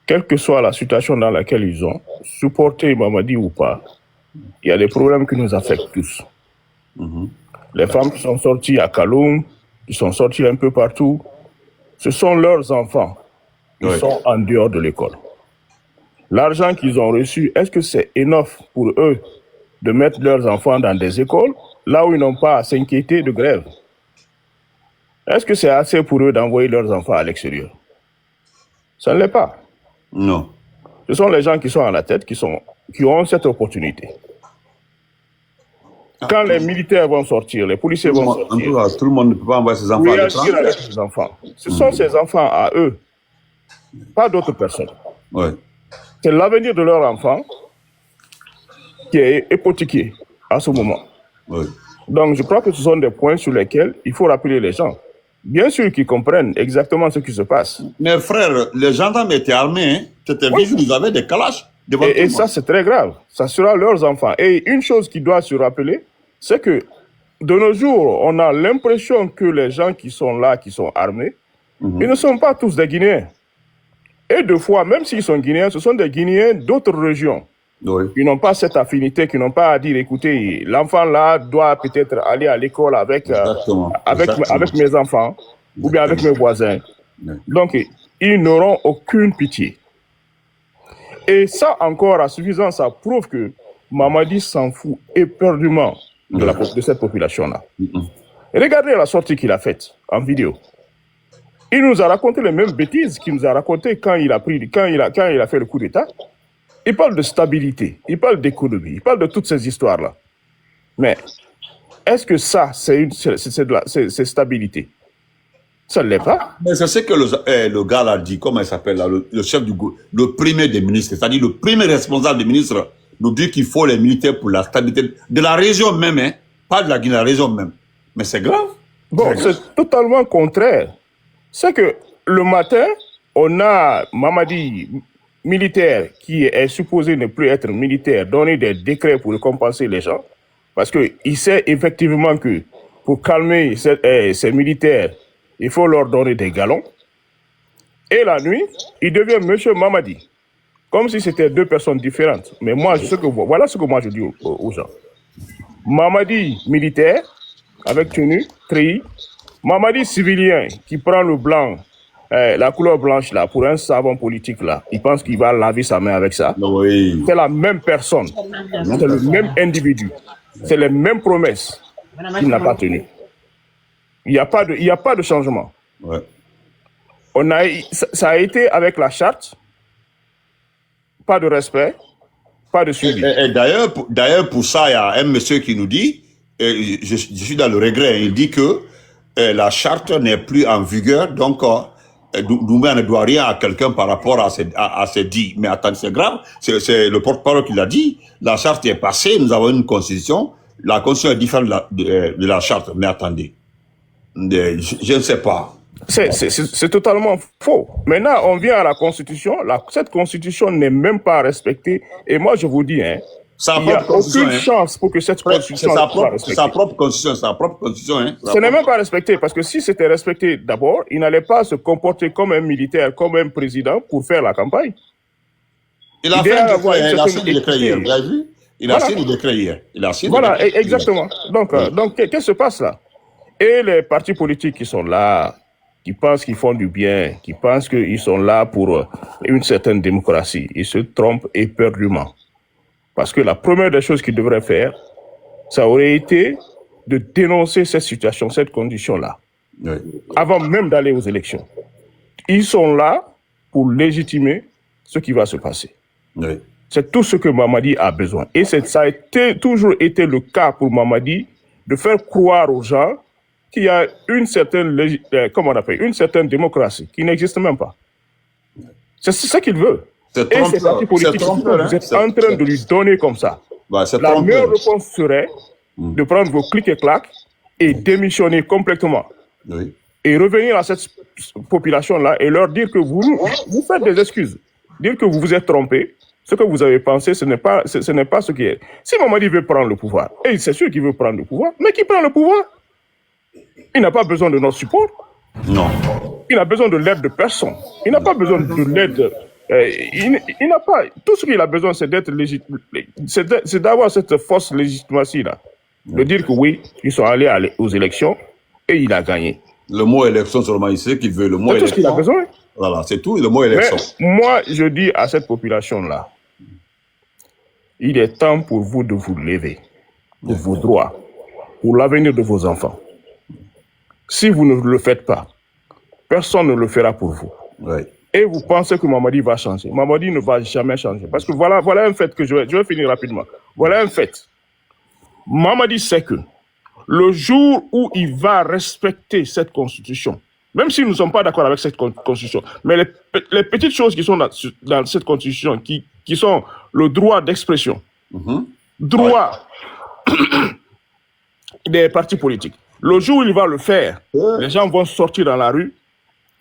quelle que soit la situation dans laquelle ils ont, supporter Mamadi ou pas, il y a des problèmes qui nous affectent tous. Les femmes qui sont sorties à Kaloum, qui sont sorties un peu partout, ce sont leurs enfants qui sont en dehors de l'école. L'argent qu'ils ont reçu, est-ce que c'est enough pour eux de mettre leurs enfants dans des écoles, là où ils n'ont pas à s'inquiéter de grève? Est-ce que c'est assez pour eux d'envoyer leurs enfants à l'extérieur? Ça ne l'est pas. Non. Ce sont les gens qui sont à la tête, qui ont cette opportunité. Quand les militaires vont sortir, les policiers vont sortir, tout le monde ne peut pas envoyer ses enfants à réagir avec ses enfants. Ce sont ces enfants à eux, pas d'autres personnes. C'est l'avenir de leurs enfants qui est hypothéqué à ce moment. Donc, je crois que ce sont des points sur lesquels il faut rappeler les gens. Bien sûr qu'ils comprennent exactement ce qui se passe. Mais frère, les gendarmes étaient armés, hein. C'était visible, ils avaient des calaches devant tout le Et monde. ça, c'est très grave. Ça sera leurs enfants. Et une chose qui doit se rappeler, c'est que de nos jours, on a l'impression que les gens qui sont là, qui sont armés, ils ne sont pas tous des Guinéens. Et deux fois, même s'ils sont Guinéens, ce sont des Guinéens d'autres régions. Oui. Qui n'ont pas cette affinité, qui n'ont pas à dire, écoutez, l'enfant là doit peut-être aller à l'école avec, avec mes enfants ou bien avec mes voisins. Oui. Donc, ils n'auront aucune pitié. Et ça encore, à suffisance, ça prouve que Mamadi s'en fout éperdument de cette population-là. Regardez la sortie qu'il a faite en vidéo. Il nous a raconté les mêmes bêtises qu'il nous a raconté quand il a fait le coup d'État. Il parle de stabilité, il parle d'économie, il parle de toutes ces histoires-là. Mais est-ce que ça, c'est stabilité? Ça ne l'est pas. Mais c'est ce que le gars l'a dit, comment il s'appelle là, le chef du gouvernement, le premier des ministres, c'est-à-dire le premier responsable des ministres, nous dit qu'il faut les militaires pour la stabilité de la région même, hein, pas de la Guinée, la région même. Mais c'est grave. Bon, c'est totalement contraire. C'est que le matin, on a Mamadi militaire qui est supposé ne plus être militaire, donner des décrets pour récompenser les gens, parce qu'il sait effectivement que pour calmer ces militaires, il faut leur donner des galons. Et la nuit, il devient Monsieur Mamadi, comme si c'était deux personnes différentes. Mais moi, voilà ce que moi je dis aux gens. Mamadi militaire, avec tenue, treillis. Mamadi civilien qui prend le blanc, la couleur blanche là, pour un savant politique là, il pense qu'il va laver sa main avec ça. Oui. C'est la même personne, c'est le même individu, c'est les mêmes promesses qu'il n'a pas tenues. Il n'y a pas de changement. Ouais. Ça a été avec la charte, pas de respect, pas de suivi. Et d'ailleurs, pour ça, il y a un monsieur qui nous dit, et je suis dans le regret, il dit que la charte n'est plus en vigueur, donc Doumbouya ne doit rien à quelqu'un par rapport à ces dits. Mais attendez, c'est grave, c'est le porte-parole qui l'a dit, la charte est passée, nous avons une constitution, la constitution est différente de la charte, mais attendez, je ne sais pas. C'est totalement faux. Maintenant, on vient à la Constitution. Cette Constitution n'est même pas respectée. Et moi, je vous dis, hein, il n'y a aucune chance pour que cette Constitution soit respectée. C'est sa propre Constitution. Hein, ce n'est même pas respecté, parce que si c'était respecté d'abord, il n'allait pas se comporter comme un militaire, comme un président pour faire la campagne. Il a fait un décret, il a signé le décret hier, vous avez vu? Il a signé le décret hier. Voilà, exactement. Donc qu'est-ce qui se passe là? Et les partis politiques qui sont là, qui pensent qu'ils font du bien, qui pensent qu'ils sont là pour une certaine démocratie, ils se trompent éperdument. Parce que la première des choses qu'ils devraient faire, ça aurait été de dénoncer cette situation, cette condition-là, avant même d'aller aux élections. Ils sont là pour légitimer ce qui va se passer. Oui. C'est tout ce que Mamadi a besoin. Et ça a toujours été le cas pour Mamadi de faire croire aux gens qu'il y a une certaine, une certaine démocratie qui n'existe même pas. C'est ça qu'il veut. Et ces partis politiques, vous êtes en train de lui donner comme ça. La meilleure réponse serait de prendre vos clics et claques et démissionner complètement. Oui. Et revenir à cette population-là et leur dire que vous faites des excuses. Dire que vous vous êtes trompé. Ce que vous avez pensé, ce n'est pas ce qui est. Si Mamadi veut prendre le pouvoir, et c'est sûr qu'il veut prendre le pouvoir, mais qui prend le pouvoir? Il n'a pas besoin de notre support. Non. Il n'a besoin de l'aide de personne. Il n'a pas besoin de l'aide. Il n'a pas. Tout ce qu'il a besoin, c'est d'être légitime. C'est d'avoir cette fausse légitimation-là. De dire que oui, ils sont allés aux élections et il a gagné. Le mot élection seulement, il sait qu'il veut. Le mot c'est tout ce qu'il a besoin. Voilà, c'est tout, le mot élection. Mais moi, je dis à cette population-là, il est temps pour vous de vous lever, pour vos droits, pour l'avenir de vos enfants. Si vous ne le faites pas, personne ne le fera pour vous. Oui. Et vous pensez que Mamadi va changer. Mamadi ne va jamais changer. Parce que voilà un fait que je vais finir rapidement. Voilà un fait. Mamadi sait que le jour où il va respecter cette constitution, même si nous ne sommes pas d'accord avec cette constitution, mais les petites choses qui sont dans cette constitution, qui sont le droit d'expression, droit des partis politiques. Le jour où il va le faire, les gens vont sortir dans la rue,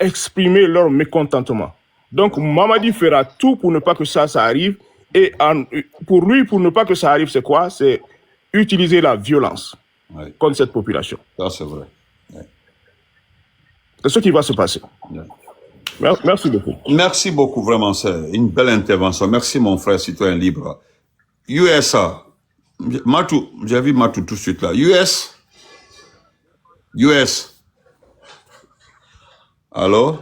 exprimer leur mécontentement. Donc, Mamadi fera tout pour ne pas que ça arrive. Et pour lui, pour ne pas que ça arrive, c'est quoi? C'est utiliser la violence contre cette population. Ça, c'est vrai. C'est ce qui va se passer. Merci beaucoup. Merci beaucoup, vraiment. C'est une belle intervention. Merci, mon frère citoyen libre. USA. Matou, j'ai vu Matou tout de suite là. US. Allô?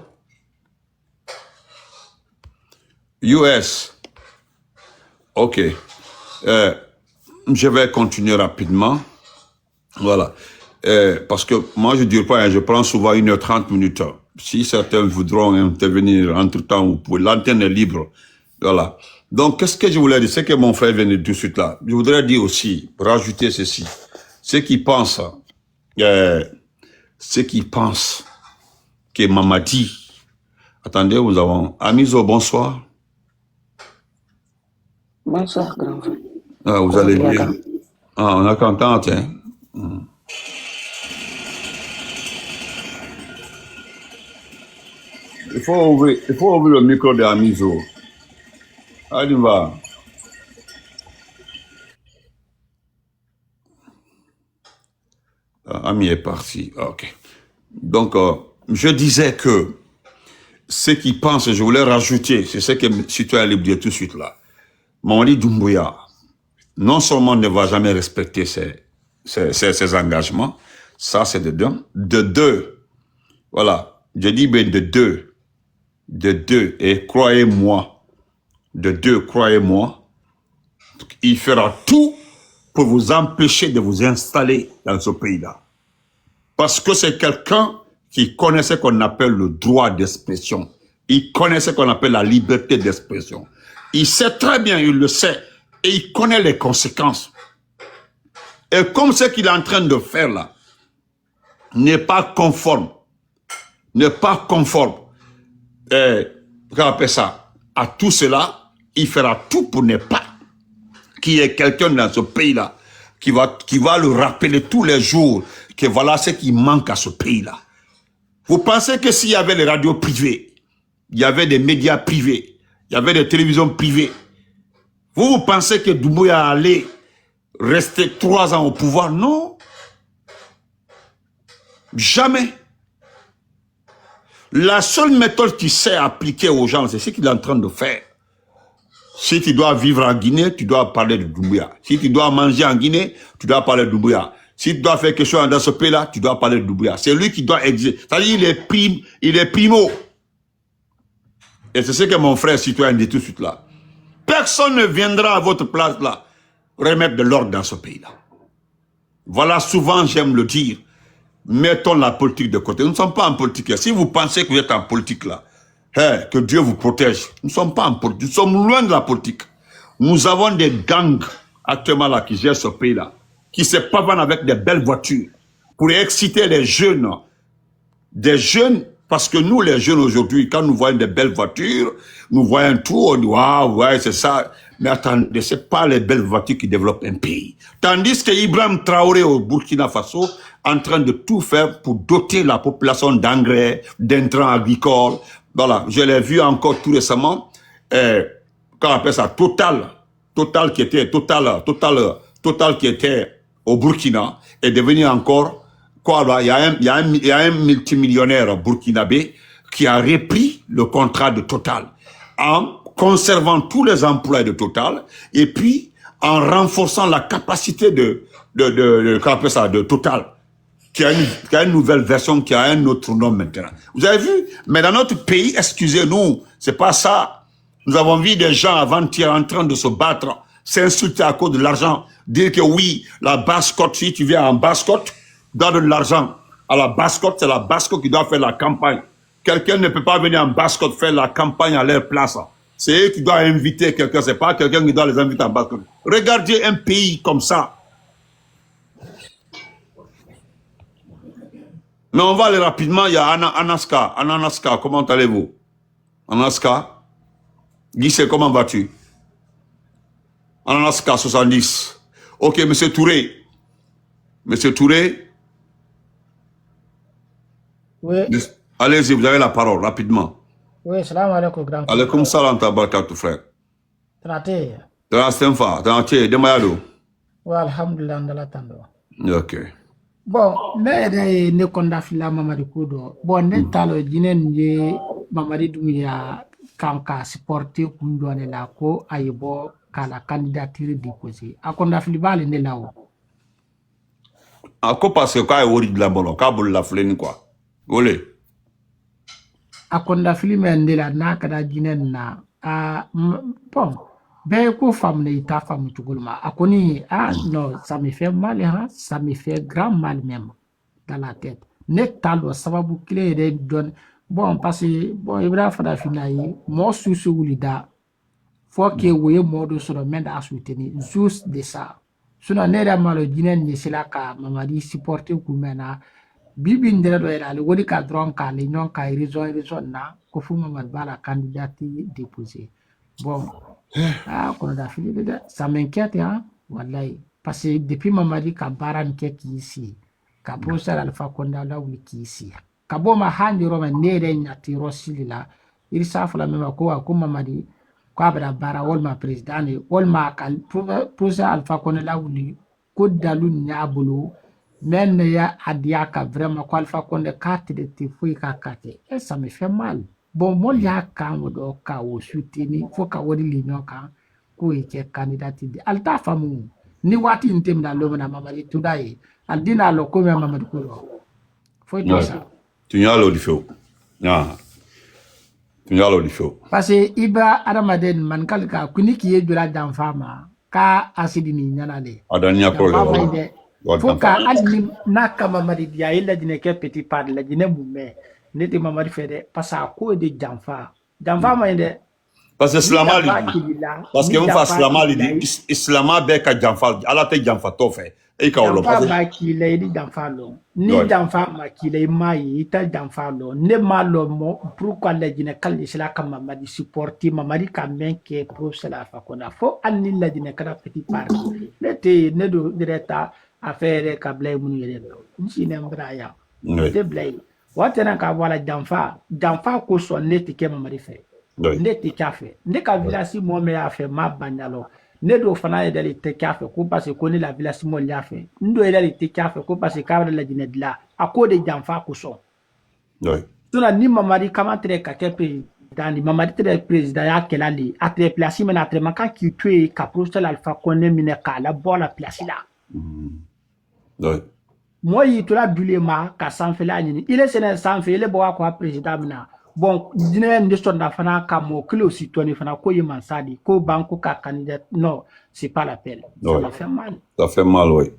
US. OK. Je vais continuer rapidement. Voilà. Parce que moi, je ne dure pas, je prends souvent 1h30 minutes. Si certains voudront intervenir entre-temps, vous pouvez, l'antenne est libre. Voilà. Donc, qu'est-ce que je voulais dire? C'est que mon frère vient de tout de suite là. Je voudrais dire aussi, rajouter ceci. Ceux qui pensent que Mamadi... Attendez, nous avons... Amizo, bonsoir. Bonsoir, grand frère. Ah, vous allez bien? Ah, on a content, hein? Il faut ouvrir le micro de Amizo. Allez, va. Ami est parti. OK. Donc, je disais que ceux qui pensent, je voulais rajouter, c'est ce que citoyen libre dit tout de suite là. Mamadi Doumbouya, non seulement ne va jamais respecter ses engagements, ça c'est de deux. De deux, voilà, je dis bien de deux, et croyez-moi, il fera tout pour vous empêcher de vous installer dans ce pays-là. Parce que c'est quelqu'un qui connaît ce qu'on appelle le droit d'expression. Il connaît ce qu'on appelle la liberté d'expression. Il sait très bien, il le sait, et il connaît les conséquences. Et comme ce qu'il est en train de faire là, n'est pas conforme, qu'on appelle ça, à tout cela, il fera tout pour ne pas qu'il y ait quelqu'un dans ce pays-là qui va le rappeler tous les jours que voilà ce qui manque à ce pays-là. Vous pensez que s'il y avait les radios privées, il y avait des médias privés, il y avait des télévisions privées, vous pensez que Doumbouya allait rester 3 ans au pouvoir? Non. Jamais. La seule méthode qu'il sait appliquer aux gens, c'est ce qu'il est en train de faire. Si tu dois vivre en Guinée, tu dois parler de Doumbouya. Si tu dois manger en Guinée, tu dois parler de Doumbouya. Si tu dois faire quelque chose dans ce pays-là, tu dois parler de Doumbouya. C'est lui qui doit exiger. C'est-à-dire, il est primo. Et c'est ce que mon frère citoyen dit tout de suite là. Personne ne viendra à votre place là remettre de l'ordre dans ce pays-là. Voilà, souvent j'aime le dire. Mettons la politique de côté. Nous ne sommes pas en politique là. Si vous pensez que vous êtes en politique là, que Dieu vous protège. Nous ne sommes pas en politique. Nous sommes loin de la politique. Nous avons des gangs actuellement là qui gèrent ce pays-là, qui se pavanent avec des belles voitures pour exciter les jeunes. Des jeunes, parce que nous les jeunes aujourd'hui, quand nous voyons des belles voitures, nous voyons tout, on dit waouh, ouais, c'est ça. Mais attendez, c'est pas les belles voitures qui développent un pays. Tandis que Ibrahim Traoré au Burkina Faso, en train de tout faire pour doter la population d'engrais, d'intrants agricoles. Voilà, je l'ai vu encore tout récemment, quand on appelle ça Total qui était au Burkina, est devenu encore, quoi, il y a un multimillionnaire burkinabé qui a repris le contrat de Total en conservant tous les emplois de Total et puis en renforçant la capacité de Total, qui a une nouvelle version, qui a un autre nom maintenant. Vous avez vu? Mais dans notre pays, excusez-nous, c'est pas ça. Nous avons vu des gens avant-hier en train de se battre, s'insulter à cause de l'argent, dire que oui, la basse-côte, si tu viens en basse-côte, tu dois de l'argent à la basse-côte, c'est la basse-côte qui doit faire la campagne. Quelqu'un ne peut pas venir en basse-côte faire la campagne à leur place. C'est eux qui doivent inviter quelqu'un, c'est pas quelqu'un qui doit les inviter en basse-côte. Regardez un pays comme ça. Mais on va aller rapidement, il y a Anaska. Anaska, comment allez-vous? Anaska? Guissé, comment vas-tu? Anaska 70. Ok, monsieur Touré. Monsieur Touré, Oui, allez-y, vous avez la parole, rapidement. oui, salam alaikum, grand frère. Alaikum salam tabarakatu, frère. Traté. Trastenfa, Tranché, Demayado. Oui, alhamdulillah, ndala tando. Ok. Bon, ne konda fila mamadi kudo. Bon, ne talo jinen je mamadi dunya kanka supporter kundwane la ko ayibo kala candidature déposé. Akonda fili bale ne lawo. Ako parce que quand il de la bolo, quand vous la fleni quoi. Olé. Akonda fili me ndela na kada jinen na bon. Ben ko femme ne ita femme tugulma. Akoni non, ça me fait mal hein, ça me fait grand mal même dans la tête. Ne talo sababu kile de donne bon parce que bon Ibrahima fada finayi mo susu wulida faut que woye modo sur le men da soutenir juste de ça. Sinon ne da malo jinen ni sila ka mamadi supporter ku mena bibi ndere do era le wodi ka dron ka le nyon ka raison na ko fu mamad bala candidature déposé. Bon kono da fili de ça m'inquiète hein wallahi parce que depuis mamadi ka bara nke ki ici ka professeur Alpha Konda la wuli ki ici ka bo ma handi roma nere nyati rosili la iri safala mema ko mamadi ko abada bara wolma président ni wolma ka professeur Alpha Konda la wuli ko dalu nyabulu men ya adia ka vraiment ko Alpha Konda carte de tifui ka kate et ça me fait mal. Bon, moi, il y a quand on a soutenu, il faut qu'on ait l'union quand on est candidat. Alta famu, ni wati intem na loma na mamadi tudai, aldina lo kome mamadi kulo. Faut tout ça. Tu n'as l'eau du feu. Tu n'as l'eau du feu. Parce que Iba Adamaden mankalka kuni kiye jula danfama ka asidi ni nyanale. Adania problème. Faut ka alni naka mamadi dia ila dineke petit pad la dine mume. Nete mamadi fede parce à quoi de janfa ma inde parce que islama parce que on fait islama be ka janfa ala te janfa to fe e ka wolo parce que ki le di janfa lo ni janfa ma ki le mai ta janfa lo ne ma lo mo pourquoi le dine kal isla kam mamadi supporter mamadi ka men ke pour cela fa kona fo anni la dine kada petit parti nete ne do direta affaire ka blay munu yele ni ne mbraya te blay watena ka wala janfa ko so ne tike mamadi fe ne tike fe ne ka village mo me ya fe ma banyalo ne do fana e dali tike fe ko parce que la village mo ya fe ndo e dali tike fe ko parce que la dine dila akode janfa ko so tuna ni mamadi kama tre ka kepe dani mamadi tre président ya kelali atre place mena atre maka ki tue ka prostal Alpha Konda mine ka la bola place là moi il tola dulema ka sanfela nyini ile sene sanfe ile bo ko président mina bon dine ndison da fana ka mo kilo citoyen fana ko yima sadi ko banko ka candidat non c'est pas l'appel ça me fait mal oui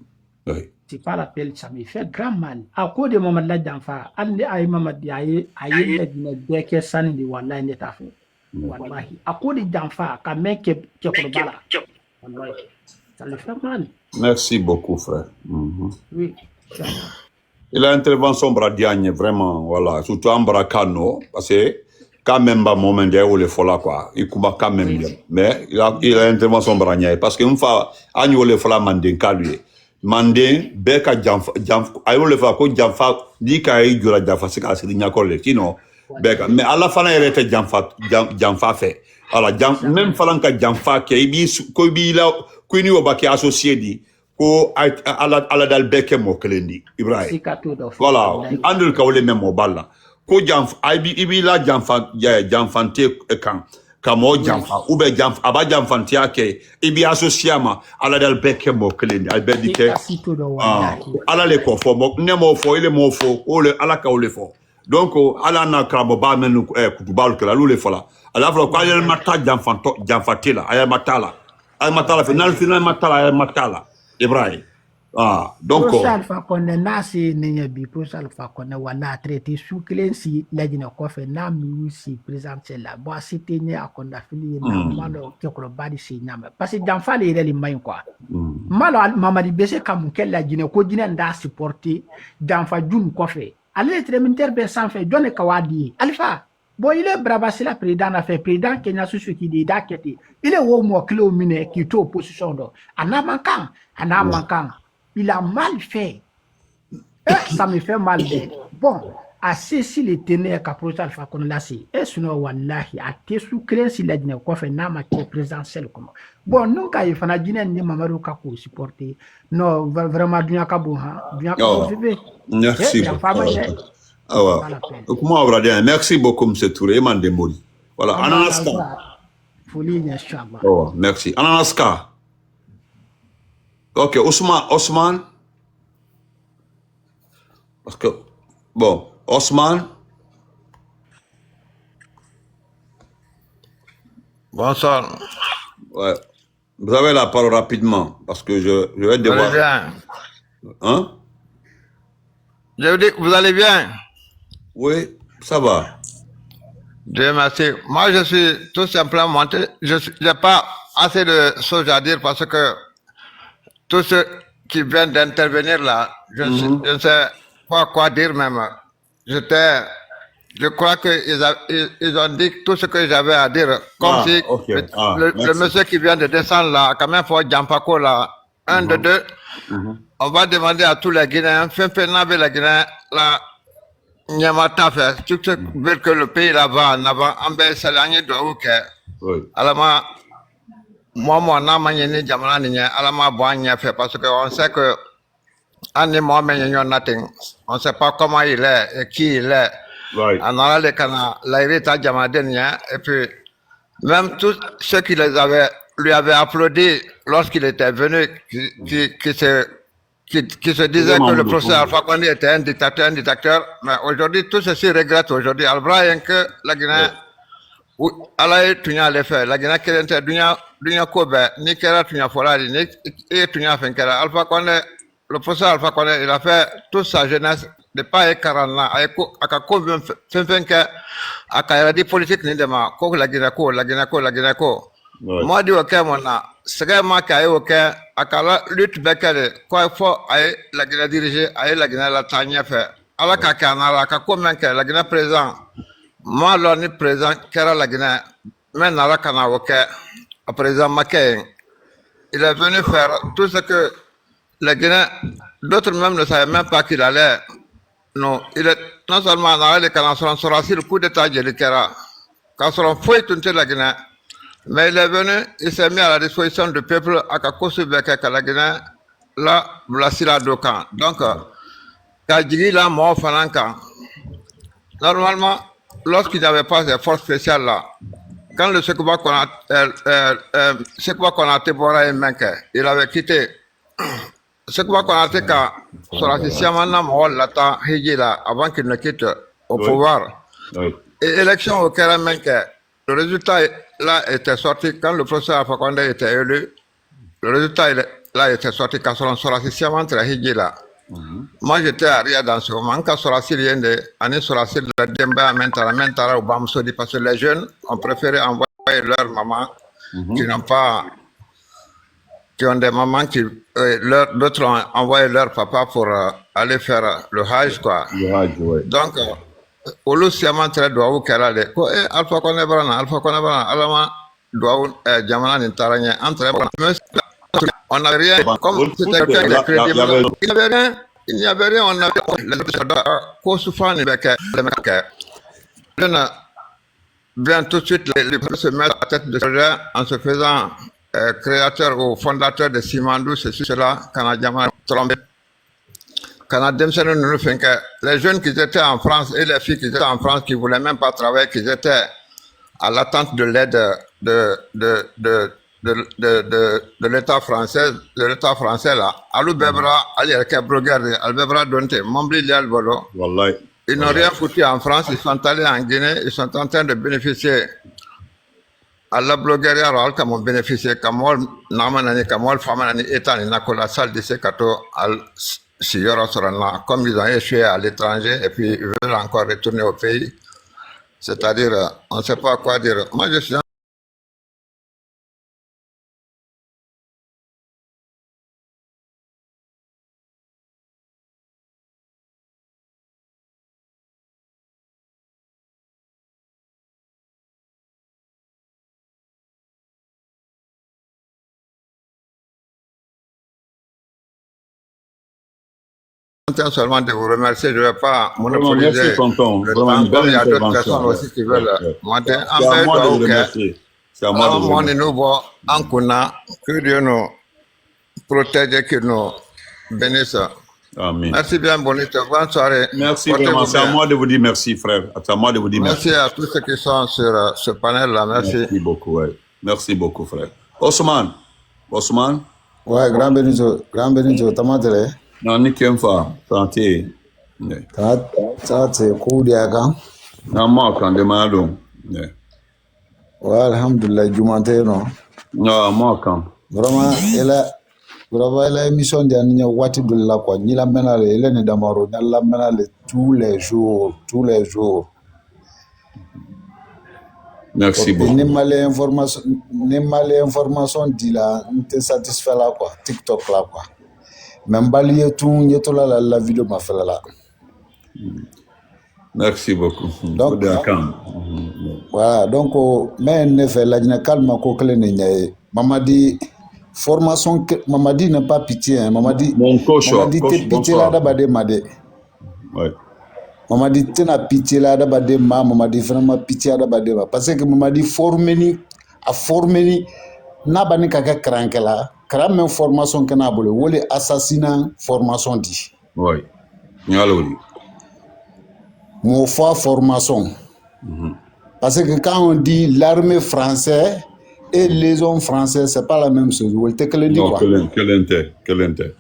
c'est pas l'appel ça me fait grand mal à cause de moment la janfa ande ay mamadi ay la dine beke sani di wallahi ne ta fait wallahi à cause de janfa ka meke ko bala wallahi ça le fait mal. Merci beaucoup frère. Oui. Et l'intervention Bradiagne, vraiment, voilà, surtout en Bracano, parce que quand même, pas moment de où les fola quoi, il coupe quand même bien. Mais il a l'intervention Bradiagne, parce que une fois, agneau les fola mandé lui, mandé, beka jamfa, ayo le fa ko jamfa, dit qu'à y la jamfa, c'est qu'à se digna coller, sinon, beka, mais à la fin, il était jamfa fait. Alors, même falanka jamfa, qui est ko bi la, ko ni obaki associé dit. Ko ala dal beke mo kelendi Ibrahim voilà andul ka wole memo balla ko jamf ibi la jamfante kan kamo jamfa ou be jamf aba jamfante yake ibi associama ala dal beke mo kelendi al be dike ala le ko fo mo ne mo fo ile mo fo o le ala ka wole fo donc ala na kramo ba menu kutubal kala lu le fola ala fo ko ala mata jamfatela ay matala final matala matala Ibrahim. Donc pour Alpha Konda nasi nenya bi pour Alpha Konda wala traité sous clensi la dina ko fe na mi si présenter la bo c'était ne akonda fili na malo ke ko badi si nyama parce que janfa le reli may quoi malo mamadi bese kam kel la dina ko dina nda supporter janfa jun ko fe ale très militaire be sans fait donne kawadi Alpha bon il est brava c'est la président a fait président Kenya sous qui dit dakete il est au mo kilo mine qui to opposition do ana mankan Il a mal fait. Ça me fait mal. Bon, assez s'il est tenu à projet Alpha Condé là, c'est sinon wallahi a te sous créer si la dîner quoi fait n'a ma que présidentiel comme bon non quand il fana dîner ni mamadou ka ko supporter non vraiment dunya ka bon ha dunya ka bon vivre merci il a pas mal comment on va dire merci beaucoup M. Touré Mandemoli voilà Ananaska folie inchallah merci Ananaska ok Ousmane parce que bon Ousmane. Bonsoir. Ouais. Vous avez la parole rapidement, parce que je vais devoir... Vous allez bien? Hein? Je vous dis, vous allez bien? Oui, ça va. Dieu merci. Moi, je suis tout simplement monté. Je n'ai pas assez de choses à dire parce que tous ceux qui viennent d'intervenir là, je ne sais pas quoi dire même. Je crois qu'ils ont dit tout ce que j'avais à dire. Comme si le monsieur qui vient de descendre là, quand même, faut Djampako là, un de deux, on va demander à tous les Guinéens, Fempénabe la Guinée, la Nyamata fait, tout ce que le pays là-bas, en avant, en bas, c'est l'année de Ouké. Alors, moi, mon âme, ni Jamana, ni Alama, Boigna fait, parce qu'on sait que, on ne sait pas comment il est et qui il est. En allant les canards, l'héritage Jamadenia, et puis même tous ceux qui lui avaient applaudi lorsqu'il était venu, qui se disaient que le professeur Alpha Condé était un dictateur, mais aujourd'hui, tout ceci regrette aujourd'hui. Albrahim que la Guinée, ala tunya le fait, la Guinée qui était dunya kobe, ni kera tunya folari, ni tunya fenkera. Alpha Condé, le professeur Alpha Condé, il a fait toute sa jeunesse de pas karana aka ko fenfenke aka yadi politique ni dema ko la Guinée ko moi di ok mona sega ma ka ok aka lutte bekale quoi faut ay la Guinée diriger ay la Guinée la tanya fait ala ka kana la ka ko menke la Guinée présent moi là ni présent kera la Guinée mais nala kana ok à présent Mackay il est venu faire tout ce que la Guinée d'autres même ne savaient même pas qu'il allait. Non, il est non seulement dans les canaux sur le coup d'état de l'Ikera, quand on fouille toute la Guinée, mais il est venu, il s'est mis à la disposition du peuple à Kakosu Beka la Guinée, là, Blasila Dokan. Donc, Kajigi là, mort Fananka. Normalement, lorsqu'il n'y avait pas de forces spéciales là, quand le Sekouba Konate Bora et Menke, il avait quitté. Ce qu'on a fait sur la Siamana Lata Hijila avant qu'il ne quitte au pouvoir. Et élection au Keramenke, le résultat là était sorti quand le professeur Alpha Condé était élu. Le résultat là était sorti quand sur la Siamana Hijila. Moi j'étais à Ria dans ce moment, quand sur la Syrienne, sur la Syrienne, Demba, Mentara, ou Bamsodi, parce que les jeunes ont préféré envoyer leur maman qui n'ont pas. Qui ont des mamans qui, d'autres ont envoyé leur papa pour aller faire le Hajj, quoi. Le Hajj, oui. Donc, Olu Siaman très doit qu'elle le ko Alpha Connebrana, Alama doit Jamana Nintaranya, entre on n'a rien, comme c'était quelqu'un de crédible, il n'y avait rien, on avait qu'au souffrant, il y avait bien tout de suite, les se mettre à la tête de ce projet en se faisant créateur ou fondateur de Simandou, ceci, cela, Canadien, trompé. Les jeunes qui étaient en France et les filles qui étaient en France qui ne voulaient même pas travailler, qui étaient à l'attente de l'aide de l'État français, là. Alou Bebra, Aliaka Brogar, Albebra Donte, Mombli Lial Bolo. Ils n'ont rien foutu en France, ils sont allés en Guinée, ils sont en train de bénéficier. Allah blogueria ral comme bénéficier kamol namanani kamol famanani état na ko la salle de sekato al siyora sorana comme ils ont échoué à l'étranger et puis ils veulent encore retourner au pays, c'est-à-dire on ne sait pas quoi dire. Moi je suis Content seulement de vous remercier. Je ne vais pas monopoliser merci, tonton. le Vraiment, temps, comme il y a d'autres intervention. personnes aussi qui veulent monter. C'est à moi de vous remercier. C'est à moi de vous remercier. Que Dieu nous protège et qu'il nous bénisse. Amen. Merci bien, Bonito. Bonne soirée. Merci vraiment. C'est à moi de vous dire merci, frère. C'est à moi de vous dire merci. Merci à tous ceux qui sont sur ce panel-là. Merci. Merci beaucoup, ouais. Merci beaucoup, frère. Osman. Ouais, grand Benito, tamatele. Non, ni kemfa. Santé. Ça, c'est cool, Diaka. Non, moi, quand demandons. Ouais, alhamdulillah, Jumante, non. Non, moi, quand. Vraiment, elle a émission de Wati de la quoi. Ni la menale, elle est d'Amaro, ni la menale tous les jours. Merci beaucoup. Ni mal information dit là, n'était satisfait là quoi. TikTok là quoi. Même balier tout, n'y est la vidéo m'a fait là. Merci beaucoup. Donc, voilà, donc, mais ne fait la dîne calme ko kele ne Mamadi formation Mamadi n'a pas pitié hein. Mamadi te pitié là d'abord made. Ouais. Mamadi te na pitié là d'abord Mamadi vraiment pitié d'abord parce que Mamadi formé n'a bani kaka cranke là. Kram même formation que n'a bolé wole assassinat formation dit. Oui. Nyaloli. Mon foi formation. Parce que quand on dit l'armée française et les hommes français, c'est pas la même chose. Vous te le dit quoi? Quel intérêt.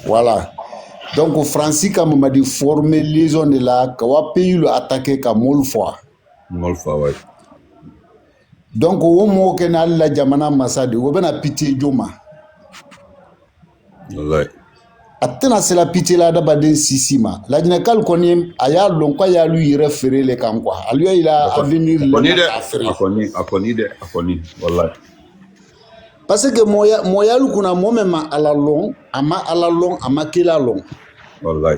Voilà. Donc, au Français, comme on m'a dit, former les hommes de là, qu'on pays le attaquer comme Molfa. Molfa, oui. Donc, au moment que n'a la jamana masadi, on a pitié Joma. Ouais. Attends, c'est la pitié là d'abord de Sissima. La Ginekal connaît, aya longtemps, il a lui référé les camps quoi. À lui, il a avenir à connaître, voilà. Parce que moya lu kuna même à la long, ama kila long. Voilà.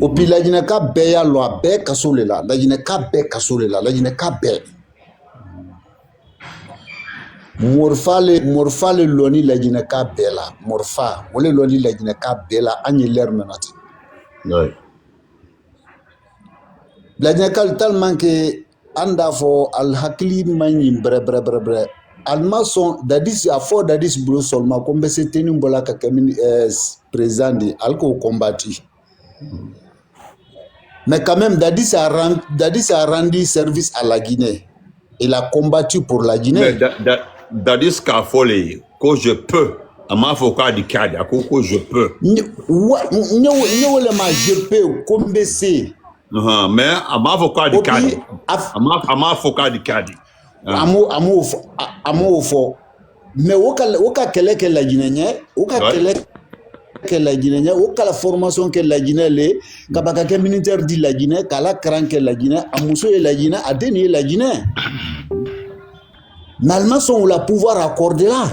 Au puis la Gineka beya lo be kasole la, la Gineka be kasole la Gineka be. Morfale loni la Gineka bela, morfa, wole loni la Gineka bela anyi l'air menati. Ouais. La Gineka tellement que anda fo al hakli mani bre. Almason dadis a fo dadis bro seulement comme c'était une bola ka président de alco combattu. Mais quand même dadis a rendu service à la Guinée. Il a combattu pour la Guinée. Dadis ka folé que je peux. Ama foka di cadre que je peux. Je peux comme c'est. Mais ama foka di cadre. Ama foka di cadre. Amo fo mais oka kele ke la Guinée oka la formation que la Guinée le kabaka ke militaire di la Guinée kala cran que la Guinée amuso et la Guinée a dénié la Guinée. Normalement sont la pouvoir accorder là.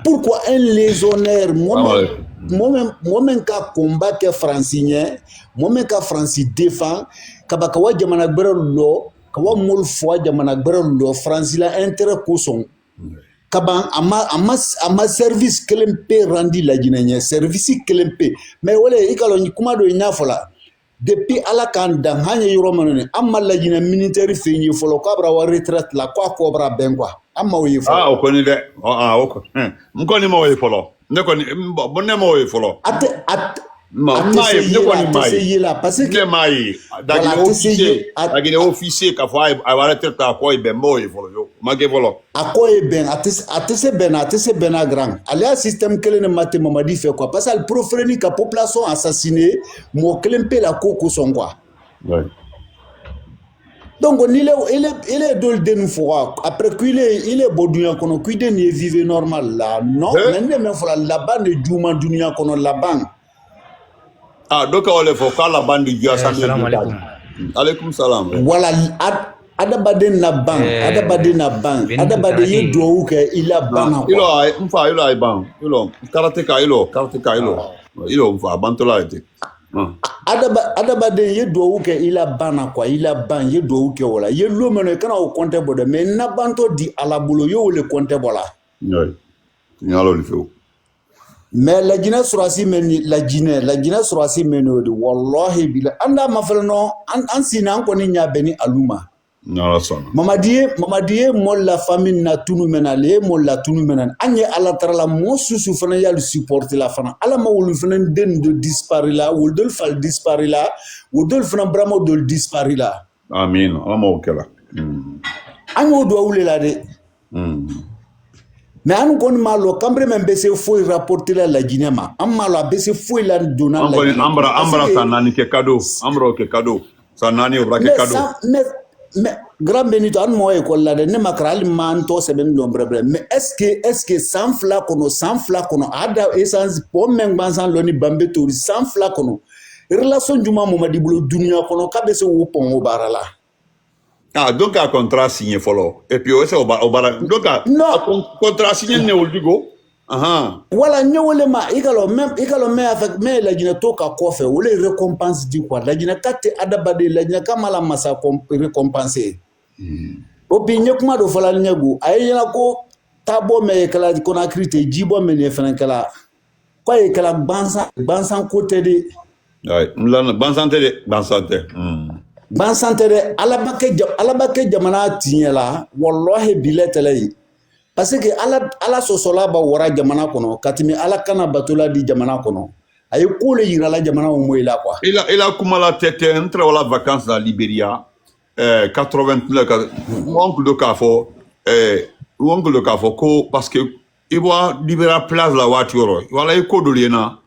Pourquoi un légionnaire moi-même ka combat que francien moi-même ka franci défend kabaka wa jamana gbero lo kawa mol fois jamana gbero lo France la intérêt ko son kaban ama service kelempe randi la Guinée service kelempe mais wala ikalo ni kuma do nyafola depuis ala kan dan hanya yoro manone amma la Guinée militaire fini folo kabra wa retraite la ko bra ben quoi amma o yifo o koni de o mkoni mo yifolo ne koni bonne mo yifolo parce que officier ka fo ay retraite ka ko be mo yifolo mage volo akoy ben atese ben grand alia système kele ne maté Mamadi fait quoi parce que le profrénie ka population assassinée mo kelempe la koko son quoi. Ouais. Donc il est dol den fois après qu'il est bodunya kono qu'il ne vivre normal là non mais même faut là-bas de djuma dunya kono là-bas. Donc on le faut quand la bande du salam alaikum. Alaikum salam. Voilà adabade na ban adabade ye do ke ila ban ilo ay ban ilo karateka ilo mfa bantola ete adabade ye do ke ila ban quoi ila ban ye do ke wala ye lo meno kana o compte bode mais na banto di ala bulo yo le compte bola oui nyalo le feu Mais la Guinée surasi meni la Guinée surasi meni odi wallahi bila anda mafalno an sinan ko ni nyabeni aluma non son mamadiye mol la famille na tunu menale mol la tunu menan anye ala tarala mo susu fana ya le supporter la fana ala ma wulu fana den de dispari la wul dol fal dispari la wul dol fana bramo dol dispari la amin ama okela anyo do wule la de mais an kon malo kambre men bese foi rapporter la Guinée ma am malo bese foi la dona la Guinée ambra sanani ke cadeau ambro ke cadeau sanani obra ke cadeau mais grand Benito an mo école la de ne makral man to seben lombre mais est-ce que sans fla kono ada essence po men bansan loni bambe to sans fla kono relation juma mo madi bulo dunya kono ka bese wo pon o barala. Ah, donc un contrat signé follow. Et puis c'est au bar. Donc un contrat signé ne oldigo. Voilà, nyole ma ikalo même avec mais la Guinée to ka kofe ou les récompenses dit quoi. La Guinée kate adabade la Guinée kamala masa récompenser. Opinion kuma do fala nyego ayena ko tabo me kala kona krite jibo me ne fana kala. Kwa e kala bansan côté de. Ouais, mlana bansante. Bansantere alabake jamana tinyela wallahi biletele parce que ala sosola ba wara jamana kono katimi ala kana batola di jamana kono ay ko le yirala jamana o moyla quoi il a kuma la tête entre wala vacances dans Libéria 89 oncle de kafo ko parce que il va libérer place la voiture wala il ko do lena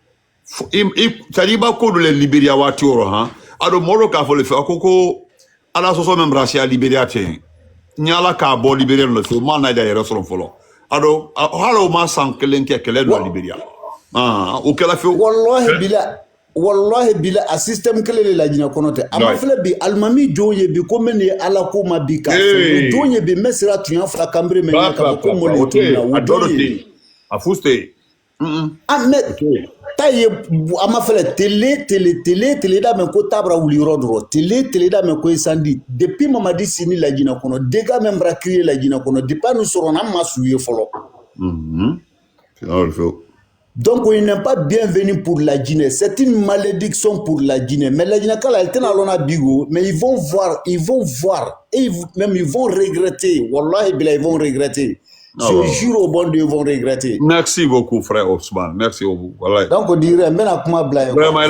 il ba ko do le Libéria voiture hein. Alors, Moro ka fo le fait koko ala soso même brasia Libéria tien nyala ka bo libérer le fait mana da yero solo folo ado halo ma san kelen ke kelen do Libéria o kala fe wallahi bila a système kele la Guinée konote ama fele bi almami joye bi ko meni ala ko ma bi ka joye bi mesra tuyan fra kambre men ka ko mo le tuna adorote a fuste taye ama fele télé da men ko tabra wuli rodro télé da men ko sandi depuis Mamadi Sini la Guinée kono dega même bra crier la Guinée kono depuis nous serons na masuye folo donc il n'est pas bienvenu pour la Guinée, c'est une malédiction pour la Guinée, mais la Guinée quand elle est dans bigo mais ils vont voir et ils vont regretter wallahi bila ils vont regretter. Ce jour au bon Dieu vont regretter. Merci beaucoup, frère Ousmane. Merci beaucoup. Voilà. Donc, on dirait, mais la kuma blague. Vraiment,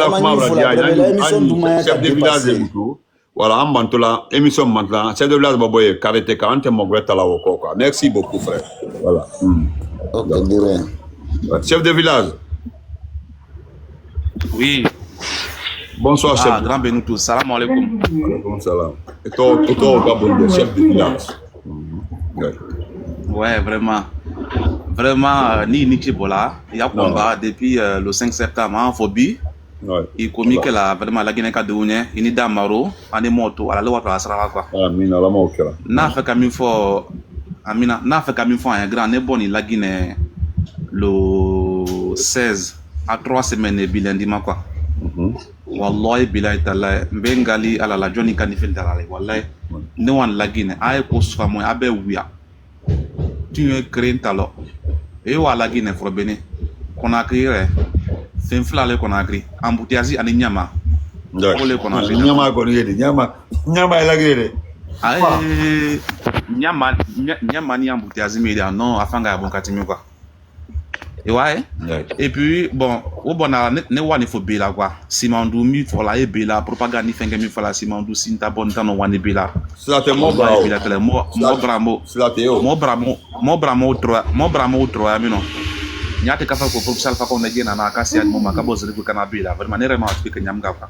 chef de village de Moutou. Voilà, en Bantola, émission maintenant. Chef de village, Baboye, Karete, Karante, Mogreta, la Woko. Merci beaucoup, frère. Voilà. Ok, on dirait. Chef de village. Oui. Bonsoir, chef. Grand Benito. Salam alaikum. Alaikum salam. Et toi, Gabon, chef de village. Ouais, vraiment. Vraiment, ni Chibola, il y a combat depuis le 5 septembre en phobie. Il commis que la vraiment la Guinée Cadoune, il y a Damaro, on est moto, à la loi pour la Sara quoi. Amina, la moque. N'a fait comme il faut, Amina, n'a fait comme il faut un grand nebon la Guinée le 16 à 3 semaines bilan quoi. Wallahi billahi ta'ala bengali ala la Johnny Kanifel ta'ala wallahi ne wan la Guinée ay ko sufa mo abe wiya tu es craint alors et wala Guinée fro bene Conakry re fin flale Conakry embouteillage ani nyama ole Conakry nyama ko yede nyama la Guinée ay nyama ni embouteillage mais non afanga bon katimi quoi. Et ouais. Et puis bon, au bon ne wani fo bela quoi. Simandou mi fo la e bela propagande ni fenge mi fo la Simandou sinta bon tan wani bela. Cela te mo bravo. Mo bramo 3 mi non. Nyate ka fa ko professeur fa ko na gena na ka si mo ma ka bo zuri ko kana bela. Vraiment ne rema tu ke nyam ga fa.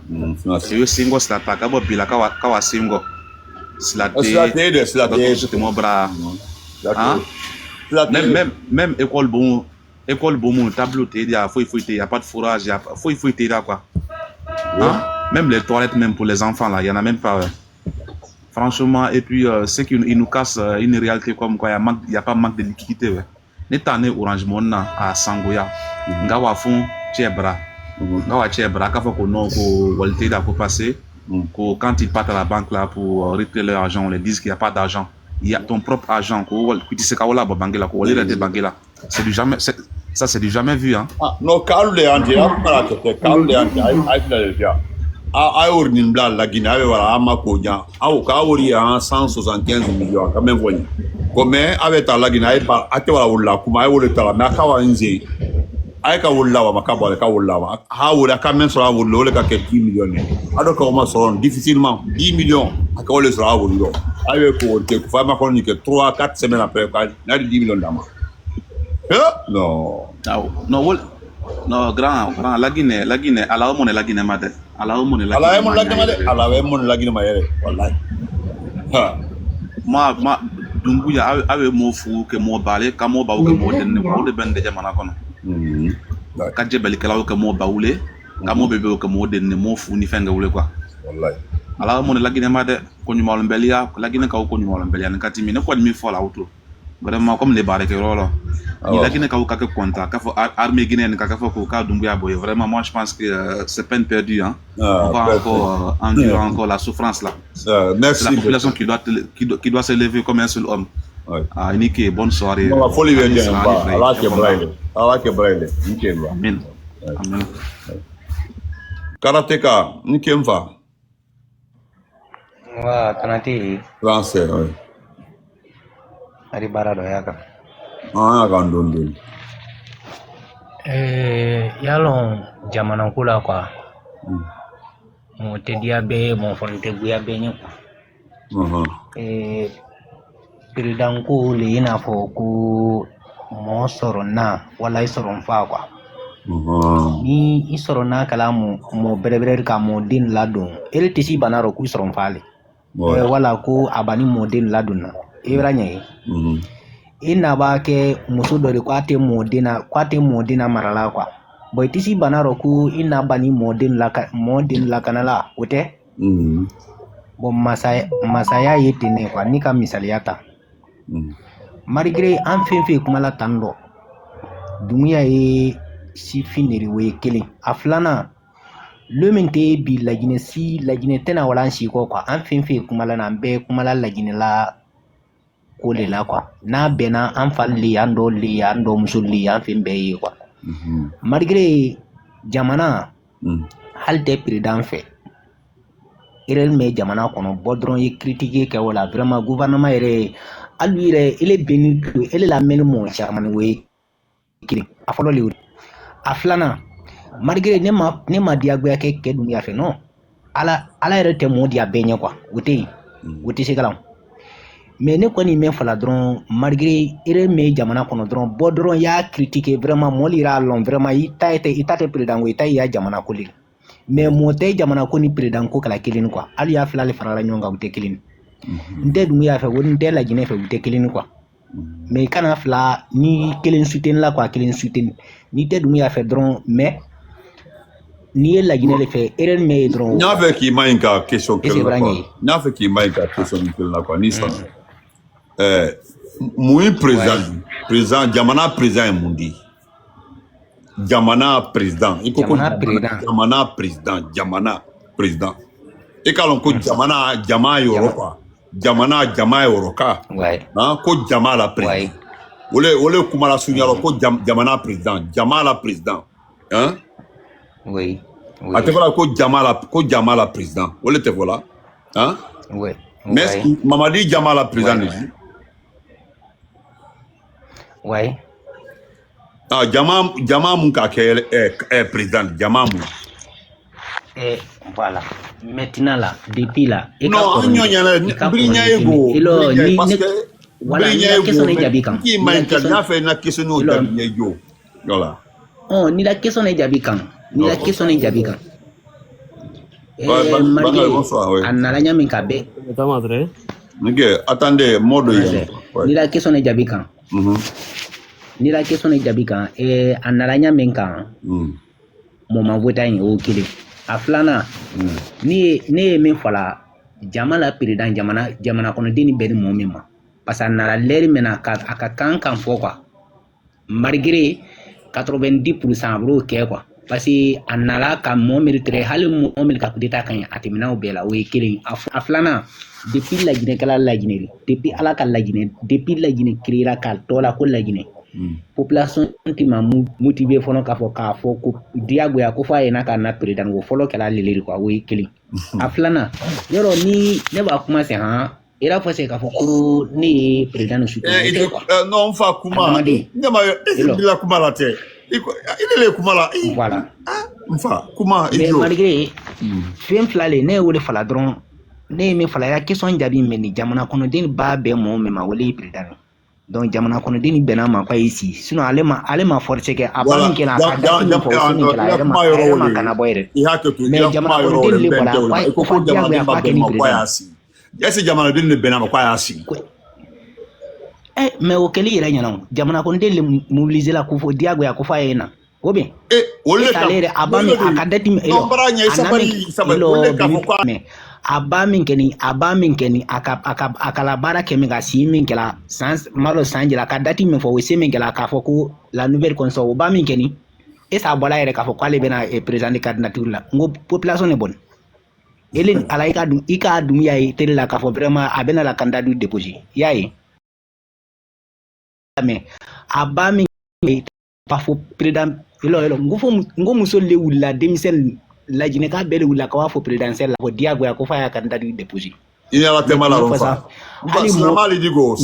Yo singo sla ta ka bo bela ka wa singo. Sla te mo bra. Même école bon tableau il y a pas de fourrage, il y a faut là quoi. Hein? Même les toilettes même pour les enfants là, il y en a même pas. Franchement et puis c'est qu'ils nous cassent une réalité comme quoi il y a pas manque de liquidité ouais. N'étant Orange Money à Sangoya, ngawa fond Chebra. Ngawa Chebra ka faut qu'on non ko volter là pour passer. Quand ils partent à la banque là pour retirer leur argent, on leur dit qu'il n'y a pas d'argent. Il y a ton propre argent c'est du jamais Ça, c'est du jamais vu. Hein. Ah, non, Carl de Andia, Carl de Andia, la Guinée, voilà, Amakonia, Aokaori à 175 millions, quand même, voyez. Comme avec la Guinée, à Tewaoula, comme à Oleta, Makawanzi, Aika Wulawa, Makaba, Kawulawa, Haoula, Kamen sera Wolo, 10 millions. Alors comment seront difficilement 10 millions à Kawale sera Wolo. Avec Fama Chronique, 3-4 semaines après, il y a 10 millions d'amants. Non. Non, grand, la Guinée, à la monnaie, la Guinée, madame. À la monnaie, la Guinée, voilà. Moi, Dumbuya avait mon fou que mon balai, comme mon baou que mon de ben de Jamanacono. Quand j'ai belé que mon baoulé, comme mon bébé que mon de mon fou ni fenga ou quoi. À la monnaie, la Guinée, madame, connu Molembelia, la Guinée, connu Molembelia, 4 minutes, quoi de 1000 fois là autour. Vraiment comme les barres que là. Il a gagné quelques comptes, armée guinéenne, vraiment, moi je pense que c'est peine perdue. Hein. On va encore endurer encore la souffrance là. Merci. C'est la population qui doit se lever comme un seul homme. Niké, bonne soirée. La folie vient bien. Allah qui braille. Allah qui braille. Niké. Amen. Amen. Karateka, Niké mfa. Wa kanati. Français, oui. Ari bara do yaka. Kan don. Yalon jamana kula kwa. Mo te dia be mo fonte buya be nyi. President ko le ina fo ku mo soro na wala isoro mfa kwa. Ni isoro na kala mo bereber ka mo din ladon. Ele tisi banaro ku isoro mfale. Wala ku abani mo din ladon na. Ibranya ina ba ke muso dori kwate modina marala kwa boy tisi banaro ku ina bani modin la kanala wote bo masaya yetine kwa nika misaliata malgré en fin kuma la tando dunia e si finiri we kelen aflana le mente bi lagine tena wala shi ko kwa en fin kuma la na be kuma la lagine la ko le la quoi na bena an falli ando musulli an fin be quoi malgré jamana halte président fait irel me jamana kono bodron yi critiquer que wala vraiment gouvernement ere alluire il est béni que elle la mel mon charman we kiri afolo le aflana malgré ne ma diagwe ke dunia fait non ala ere te mo dia benya quoi wote c'est galam mais ne koni men fala dron malgré ere me jamana kono dron bodron ya critiquer vraiment molira lon vraiment itate président ita ya jamana ko li mais moté jamana ko ni président ko kala kilin quoi ali ya fala le farala nyonga wute kilin nde dum ya fa woni de la gine fa wute kilin quoi mais kana fala ni kilin soutien la quoi kilin soutien ni de dum ya fa dron mais ni la gine le fait ere me dron nya fe ki mainka question nya fe ki mainka question la quoi ni ça muy président jamana président mundi jamana président jamana président et quand ko jama Europa jama Euroka ko jama la président ole kuma la sunyalo ko jamana président jama la président hein oui ate voilà ko jama la président ole te voilà hein oui mais Mamadi jama la président ouais jama mun ka ke président jama mun voilà maintenant là depuis là non nyonya na brinya ego parce que voilà ni la question est jabi kan qui man ka na fait na question no jabi ego voilà ni la question est jabi kan bonsoir oui analanya min ka be ta madre attendez modo ni la question est jabi kan ni la question est jabi kan analanya min kan mo ma vota yin o kile aflana ni min fala jamana président jamana kono dini ben mo mema parce que nara leri mena aka kan fo quoi malgré 90% bro ke quoi parce que anala ka mo méritre hal mo mil ka kudeta kan atimina o bela o kile aflana depuis la Guinée kala la Guinée depuis ala ka la Guinée depuis la Guinée créera ka tola ko la Guinée population ti ma motivé fɔlɔ k'a fɔ ko diyagoya ko f'a ye n'a ka na président ko fɔlɔ kɛra leleri quoi o ye kelen a filanan yɔrɔ ni ne b'a kuma se han ira fɔ se k'a fɔ ko ne ye président su non fa kuma ne ma bila kuma la tɛ ile kuma la voilà fa kuma mais malgré fɛn fila le ne ye o de fala dɔrɔn ne ye min fala ya question jaabi min ni jamana kɔnɔden b'a bɛɛ mɔgɔ min ma o le ye président donc jamana kɔnɔden bɛnna ma k'a ye si sinon ale ma force kɛ a b'a min kɛ a ka da min fɔ o min kɛla a yɛrɛ ma kana bɔ yɛrɛ mais jamana kɔnɔden le bɔra ko fɔ diyagoya k'a kɛ ni président est-ce jamanaden le bɛnna ma k'a y'a sigi mais o kɛli yɛrɛ ɲɛna jamana kɔnɔden le mobiliser la ko fɔ diyagoya ko f'a ye na o bɛ a b'a min a ka date min a b'a min kɛ ni a ka la baara kɛ min ka si min kɛla malo san jira a ka date min fɔ o se min kɛla k'a fɔ ko la nouvelle constitution o b'a min kɛ ni a bɔla yɛrɛ k'a fɔ k'ale bɛna président de candidature la n ko population ne bɔn ele ala i ka dun y'a ye télé la k'a fɔ vraiment a bɛna la candidature déposer i y'a ye mais a b'a min kɛ k'a fɔ président n ko muso le wulila denmisɛnnin lajinɛ k'a bɛɛ de wulila k'a b'a fɔ présidentielle la ko diyagoya ko f'a y'a candidature déposer il y a la tema la rofa silamali digo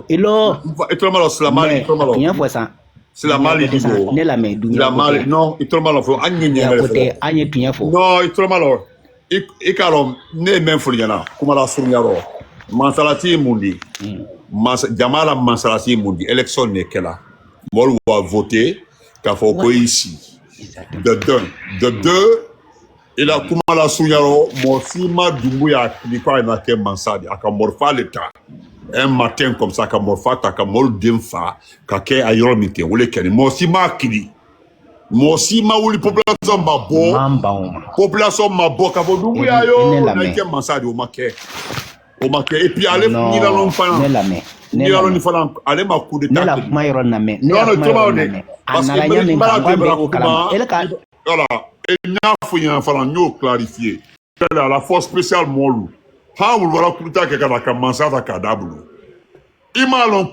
ilo itromalo silamali itromalo tiɲɛ fɔ sa silamali digo ne lamɛn dunya silamali non itromalo fɔ an ye ɲɛgɛrɛ an ye tiɲɛ fɔ non itromalo i k'a dɔn ne ye min fɔ ɲɛna kuma la surunyarɔ mansalati ye mun di jama la mansalati ye mun di élection ne kɛla mɔgɔw va voter k'a fɔ ko i si de deux il a kuma la surunyarɔ mɔgɔ si ma Dumbuya kili k'a yɛrɛ kɛ mansa de a ka mɔrifa le ta un matin comme ça ka mɔrifa ta ka mɔri den fa ka kɛ a yɔrɔ min kɛ o le kɛ ni mɔgɔ si ma kili mɔgɔ si ma wuli population ma bɔ population ma bɔ ka fɔ Dumbuya yo na kɛ mansa de o ma kɛ et puis ale ɲinalon fana ɲinalon fana ale ma coup d'état ne la kuma yɔrɔ lamɛn ne la kuma yɔrɔ lamɛn a nana ɲa min kan k'a bɛ o kalama ele ka voilà et n'a fɔ ɲɛna fana n y'o clarifier à la force spéciale mɔlu han wulwala coup d'état kɛ ka na ka mansa ta k'a d'a bolo i m'a lɔn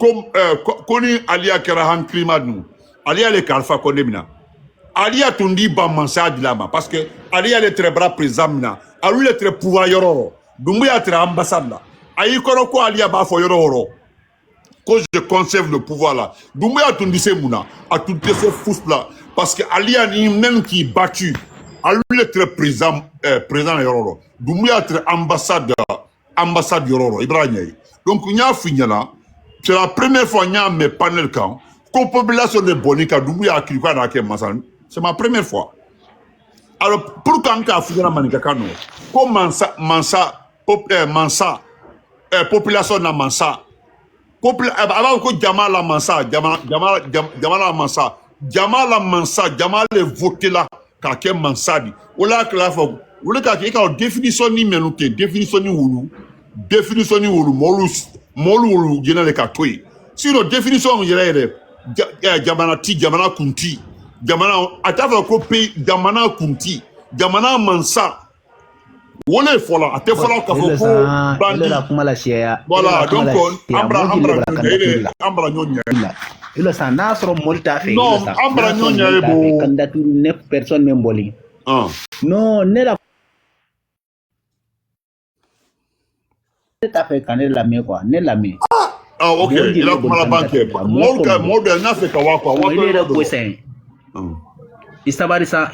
ko ni aliya kɛra hankilima dun aliya le kalifa Condé mina aliya tun di ba mansa di la ma parce que aliya le tɛrɛ bara président mina alu le tɛrɛ pouvoir yɔrɔ Dumbuya tɛrɛ ambassade la a y'i kɔrɔ ko aliya b'a fɔ yɔrɔ yɔrɔ que je conserve le pouvoir là. Dumbuya tun dise muna a tun tɛ se fous là parce que aliya ni même qui battu alu le tɛrɛ président yɔrɔ la Dumbuya tɛrɛ ambassade yɔrɔ la i b'a ɲɛ ye donc n y'a f'i ɲɛna c'est la première fois n y'a mɛn panel kan ko population de bɔnni ka Dumbuya hakili k'a n'a kɛ masa c'est ma première fois alors pour qu'an k'a f'i ɲɛna maninkakan nɔ ko population na mansa a b'a fɔ ko jama la mansa jama la mansa jama le voté la k'a kɛ mansa di o la k'a fɔ o le k'a kɛ i ka définition ni mɛnu kɛ définition ni wulu mɔlu wulu jɛnɛ le ka to yen sinon définition yɛrɛ jamana kunti jamana a t'a fɔ ko pays jamana kunti jamana mansa wole fɔlɔ a tɛ fɔlɔ k'a fɔ ko bandi voilà donc an bara ɲɔgɔn ɲɛ ilo sa n'a sɔrɔ mɔli t'a fɛ non an bara ɲɔgɔn ɲɛ bon candidature 9 personnes min bɔli non ne la ne t'a fɛ ka ne lamɛn quoi ne lamɛn ok il a kuma la ban kɛ mɔlu de n'a fɛ ka wa quoi wa yɛrɛ ko sɛn i sabari sa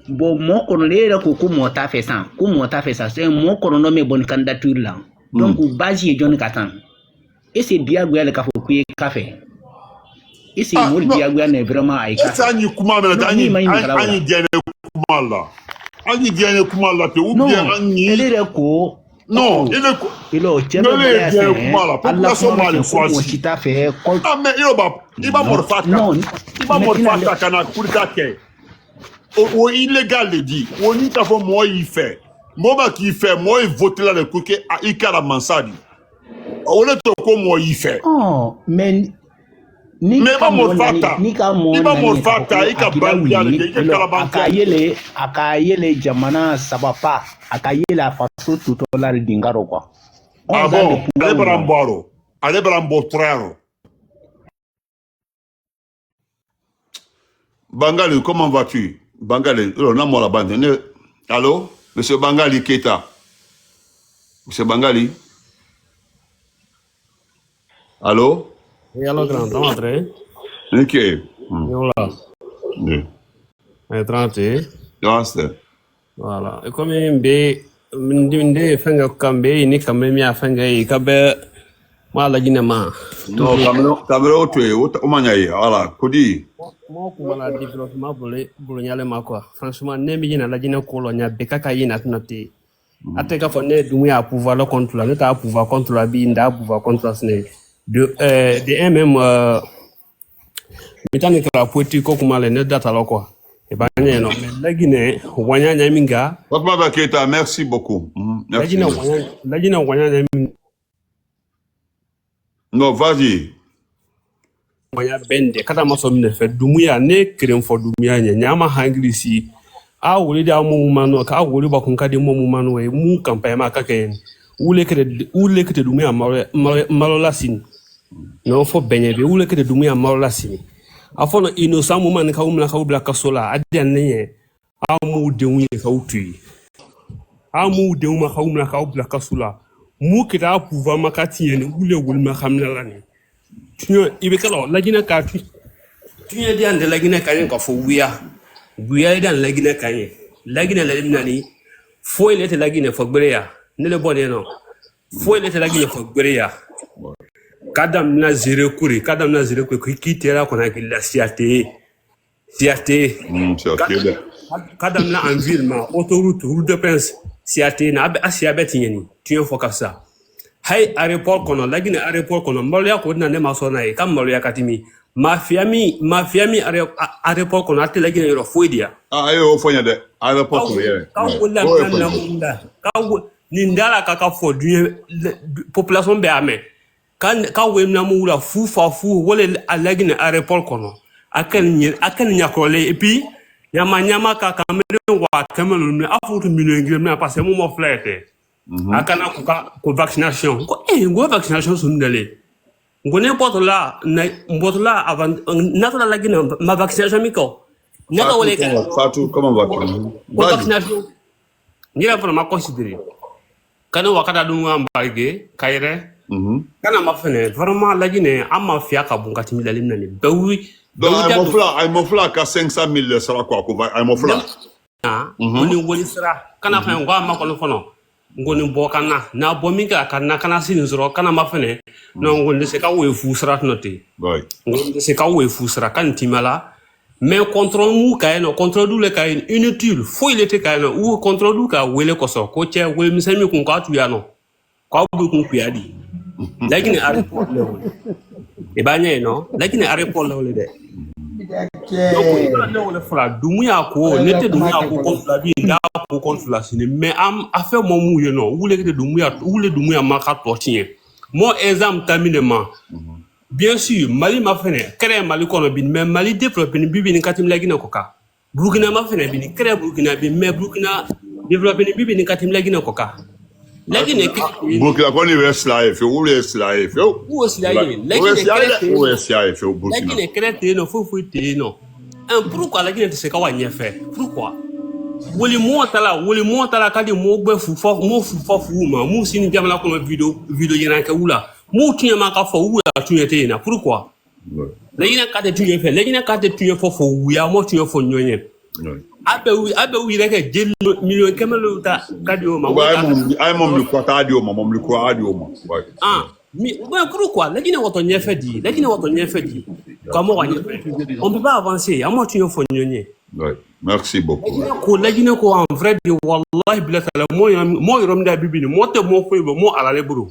bon mɔgɔ kɔnɔ ne yɛrɛ ko mɔgɔ t'a fɛ san c'est mɔgɔ kɔnɔ min bɔ ni candidature la donc base ye jɔnni ka tan est-ce que diyagoya le k'a fɔ k'u ye ka fɛ est-ce que mɔli diyagoya ne vraiment a ye ka fɛ an ye kuma min na an ye diɲɛ kuma la ten ou bien an ye ele yɛrɛ ko non il o cɛ bɛ mɔgɔya fɛ ala kuma fɛ ko mɔgɔ si t'a fɛ mais i b'a mɔrifa ta ka na coup d'état kɛ o illégal le di o ni k'a fɔ mɔgɔ y'i fɛ mɔgɔ ma k'i fɛ mɔgɔ ye voté la de ko que i kɛra mansa di o le to ko mɔgɔ y'i fɛ mais i b'a mɔrifa ta i ka bandiya de kɛ i ka kalaban kɛ a ka yɛlɛ jamana saba pa a ka yɛlɛ a faso tutɔla de dinkaro quoi ah bon ale bara n bɔ tura yɔrɔ Bangali, comment vas-tu? Bangali, on a la bande. Allô? Monsieur Bangali Keita. Monsieur Bangali? Allô? Oui, allô, grand, comment vas-tu? Ok. Voilà. Oui. 30. Voilà. Et comme il fenga kambe ni kambe mi afenga ikabe mala ginema. Non, Cameroun tu es au maniaï. Voilà, Kodi. Moi kumala développement bolo nyale makwa. Franchement, ne mi gina la gina kolonya bekaka yina tunati. Ateka fone dumia pouvoir le contrôler, ne ta pouvoir contrôler bi nda pouvoir contrôler de un même mitani kala politique ko kumala ne data lo quoi. Et ben non, mais la Guinée, wanya nyaminga. Fatma Baketa, merci beaucoup. Merci. La Guinée wanya nyaminga. Non, vas-y. Wanya bende kada maso mine fe dumuya ne krem fo dumuya nyama hanglisi. A wuli da mu manu ka wuli ba kun kadi mu manu e mu campagne ma kake ule kete dumuya malolasin. Non fo benye be ule kete dumuya malolasin. Afon innocent moment ka umla ka ubla kasola adiane amu de unye ka utui amu de uma ka umla ka ubla kasola mu kita pouvoir makati ene ule wulma xamna lani tu ibe kala la gina ka tu di ande la gina ka ko fo wiya dan la gina ka la gina la nani fo ile te la gina fo gbereya ne le bonne non fo ile te la gina fo gbereya kadam na zere kuri ki tera kona gilla siate kadam na environnement autoroute route de prince siate na abe asia betini tu fo kafsa hay aéroport kono lagine aéroport kono mbolo ko na ne masona e kam mbolo yakatimi mafiami aéroport kono ate lagine ro foidia ayo fonya de aéroport ko ye ka ni ndala kaka fo du population be ame ka wemna mu la fu wala alagine aéroport kono akan nyakole et puis nyama ka kamere wa kamelu ni afutu million na parce que mo flete akana ko vaccination ko go vaccination sundale ngo n'importe là avant natala lagine ma vaccination miko naka wala ka Fatou comment vas-tu vaccination ngira pour ma considérer kana wakata dum ambarge kayre kana mafene vraiment lagine amma fiya ka bunkati mi lalim nani bawi ay mofla ka 500,000 sera quoi ko ay mofla ngoni woni sera kana fa ngwa makolo fono ngoni bokana na bominga kana sin zoro kana mafene no ngoni se ka we fu sera noté ngoni se ka we fu sera kan timala mais contrôle mu ka no contrôle du le ka inutile faut il était ka no ou contrôle du ka wele ko so ko che we misami kun ka tu ya no ko bu kun ku ya di lagine aéroport level e banya no lagine aéroport level de donc level fra dumuya ko nete dumuya ko konfla bi nda ko konfla sini mais am affaire mo mu ye no wule ke dumuya maka tortien mo exemple terminement bien sûr Mali ma fene créer Mali kono bin mais Mali développer ni bibi ni katim lagine ko ka Burkina ma fene bin créer Burkina bi mais Burkina développer ni bibi ni katim lagine ko ka lagine Burkina ko ni wesla fe ou wesla fe ou wesla fe Burkina lagine créer no fo te no un pourquoi lagine te se ka wanye fe pourquoi woli monta la kadi mo gbe fu ma mu sini jamala ko video yana ka wula mu tinya ma ka fo wula tinya te na pourquoi lagine ka te tinya fe lagine ka te tinya fo wuya mo tinya fo nyonye abe wi reke jel million kemelo ta kadi o ma ay mom li ko ta adi o ma mais pourquoi lagine woto nyefe di comment on peut pas avancer à moi tinya fo nyonye. Merci beaucoup. Lagine ko en vrai de wallahi bilatala mo yorom da bibini mo te mo foybo mo ala le buru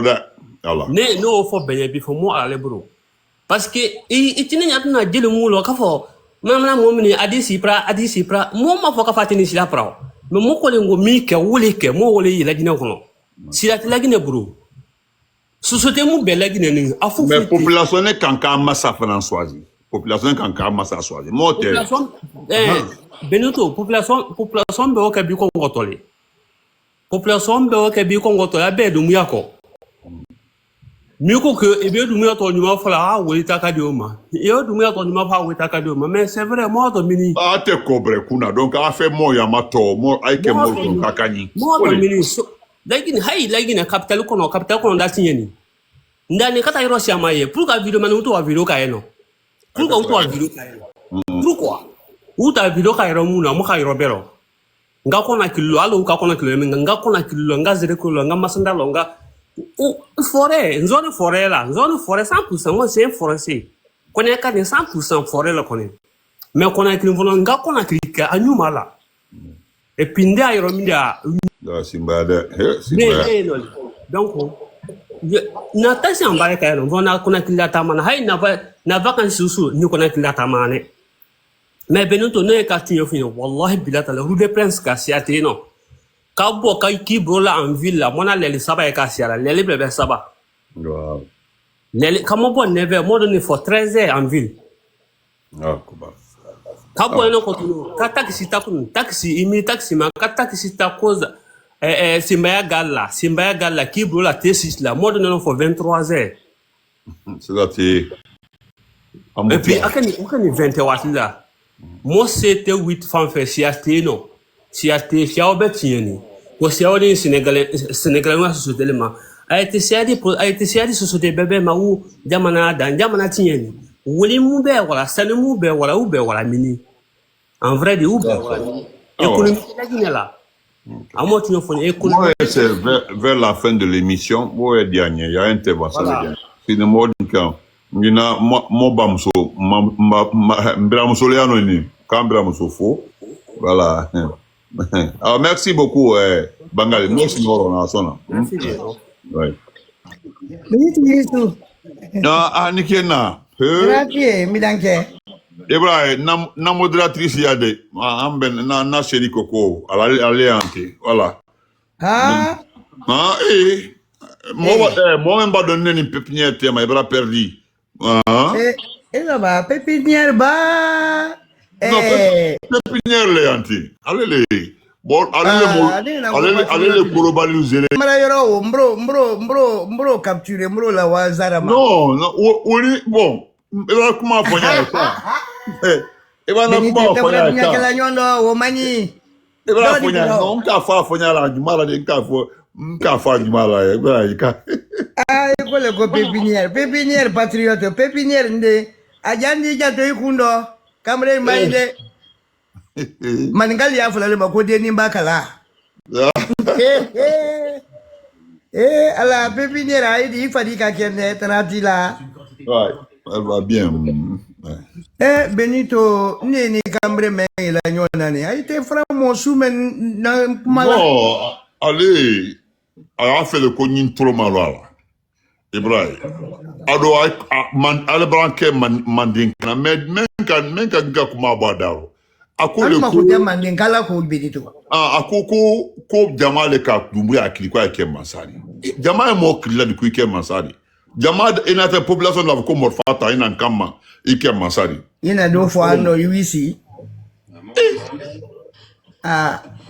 da Allah ne no fo benye bi fo mo ala le buru parce que itine nyatna jele mu lo ka fo mamna mo mini adisi pra mo ma fo ka fatini sila pra mais mo ko le ngo mi ke wole ke mo wole yi lagine ko no sila lagine buru société mu be lagine ni afu mais population ne kanka massa Françoise population kanka massa soise mote Benito population be o ka bi ko ngotole population be o ka bi ko ngotole be dum yako Miko que, et bien, nous mettons du mal, voilà, oui, takadioma. Et nous mettons du mal, oui, takadioma. Mais c'est vraiment domini. Ah, te cobre, kuna. Donc, a fait moi, yamato, moi, aïke moi, donc, kakani. Moi, domini. Lagin, hay, lagin, capital kono datini. Ndani kata yoro siamaye. Pourquoi vidéo manuto a vidéo kaeno? Pourquoi auto a vidéo kaeno? Pourquoi? Ou ta vidéo kaeno muna, mo kairo bero. Nga kona kilo, alo ka kona kilo, nga kona kilo, nga zere kilo, nga masanda longa. Forêt, une zone forêt là, zone forêt 100%, moi c'est un forestier. Qu'on est qu'à 100% forêt là qu'on est. Mais qu'on a écrit volonga qu'on a cliqué à nous là. Et puis nda irominda. Simbada, Mais donc na tasi ambare ka no vona qu'on a cliqué à mana hay na vacances sous nous qu'on a cliqué à mana. Mais Benito ne ka tinyo fini wallahi bilata la rue des Princes ka siate non. Kabo ki brola en ville là mona leli saba e kasiara leli bebe saba wow leli kamo bo neve mo donné for 13 heures en ville kuba kabo eno ko tuno ka taxi takun taxi imi taxi ma ka taxi ta cause simbaya galla ki brola T6 là mo donné for 23 heures c'est là tu et puis akani 20 watts là mo c'était 8 fan fait siate non siate fiao betieni ko siao sénégalais wa société lema a été siadi société bébé ma ou jamana tieni woli mu be wala sanu mu be wala ou be wala mini en vrai de ou be wala économie la Guinée là à moi tu fais économie c'est vers la fin de l'émission moi dernier il y a un intervention c'est le mode quand ngina mo bamso mbramso leano ni kambramso fo voilà. Alors, merci beaucoup, Bangali. Merci, Morona. Merci. Oui. Nikena. Grazie, mi danke. Ibrahim, na modératrice yade, na chéri Coco, alliante, voilà. Moi, même pas donné une pépinière, mais il a perdu. Là-bas, pépinière, bah. Non, pépinière les anti. Allez les. Bon, allez les Kolobali nous aider. Mbro capturer, mbro la wazara. Non, oui, bon. Il va comment faire ça? Il va comment faire ça? Il va faire ça. On peut faire la dumala de café. Kafa dumala. Ah, école ko pépinière patriote, pépinière ndé. Ajandi jato ikundo. Kamre maide mangali ya fulale makode ni mbakala ala pépinière aidi ifadika kende tranatila ouais elle va bien Benito ni kambre me la nyona ni aite framo soumen na mala non allez a fait le cognin trop mal là Ibrahim ado ale branque mandinka men kan kuma badaro akole ko mandinka la ko Benito akoko ko jamale ka dumbu akili kwa ke masani jamale mo kila di ku ke masani jamade enata population la ko morfata ina kama ike masani ina do fo ano yuisi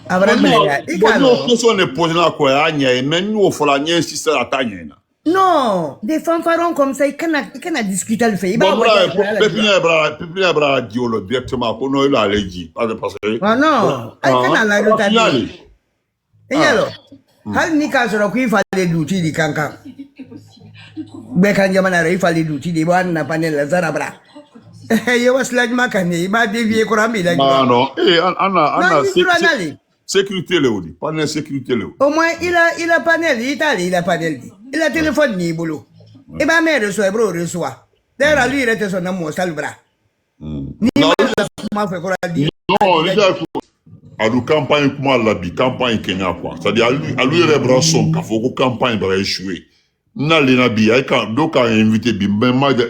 abraham ikalo question ne pose na ko anya men no fola nya sister atanya na. Non, des fanfarons comme ça, ils can't discuter le fait. Bon, Pépinière Bra Diolo directement, qu'on a eu la légui. Parce que. Ah non, il can't la rotater. Et alors, hal ni ka soro qui fallait d'outils di kankan. Bekan jamana il fallait d'outils di wan na panel la zarabra. Eh yo waslaj makane, ma dévier ko rambi la. Non, Anna sécurité le odi, panel sécurité le. Au moins il a panel, il a panel. Il a téléphone ni boulot. Et ma mère reçoit, bro reçoit. D'ailleurs, lui, il était son amour, salbra. Ni ma fait quoi dire. Non, les gars, à la campagne, comment la bi, campagne Kenya, quoi. C'est-à-dire, à lui, il a son, qu'il faut que campagne va échouer. N'a les nabi, donc, à invité,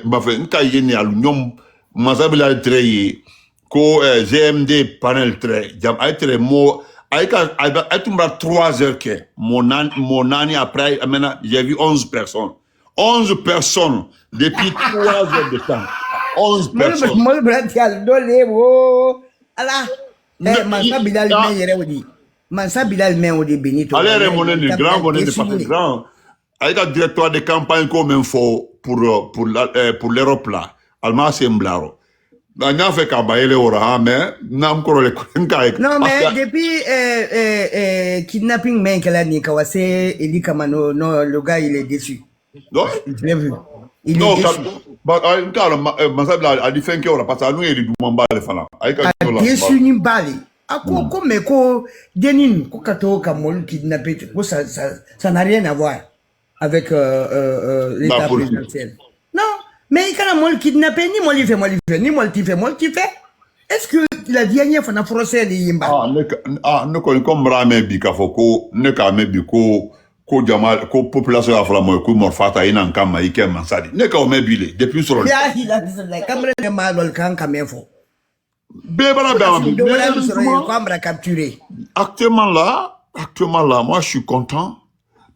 m'a fait, une cahier, à l'union, m'a sablé à traiter, ko GMD panel trait, jam, à être mot, à 3 heures que mon année après, j'ai vu 11 personnes. 11 personnes depuis 3 heures de temps. 11 personnes. Moi, le bras dolé, oh. Allah. Mansa Bilal men yere odi. Mansa Bilal men odi Benito. Allez remonter le grand bonnet de pas grand. avec un directeur de campagne comme info pour l'Europe là. Allemand c'est mblaro. On a fait cabaye ora mais nam ko le non mais depuis kidnapping men kala ni kawase Eli Kamano non le gars il est déçu. Non, je l'ai vu. Il non, est déçu. a dit fin que ora parce que nous il du mamba le fala. Déçu ni mbali. Ako comme ko denin ko kato kamol kidnappé ko ça n'a rien à voir avec l'état présidentiel. Non. Mais il a mal kidnappé, ni mal fait, ni mal fait. Est-ce que la dernière fois, on a forcé les Yimba? Ne comme Ramé Bikafoko, ne Kame Biko, ko Jamal, ko population aflamo, ko Morfata, in en Kama, Ike Mansadi. Ne Kame Bile, depuis sur le. Il a dit la caméra de mal, quand Kamefo. Actuellement là, moi je suis content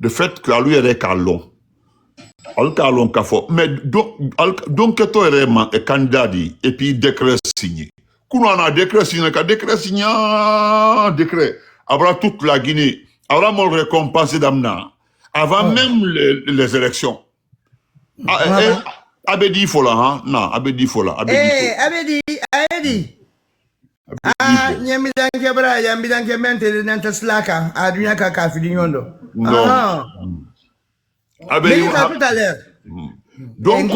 de fait que lui est calon. Alcalon Kafo, mais donc que toi est candidat et puis décret signé. Qu'on a décret signé, décret. Avant toute la Guinée, avant mon récompense d'Amna, avant même les élections. Abedi Fola, hein? Non, Abedi Fola. Abedi. Ah, nyamidanke bra, nyamidanke mente nanta slaka, adunya kaka fidinyondo. Non. Mais il a tout à l'heure. Donc,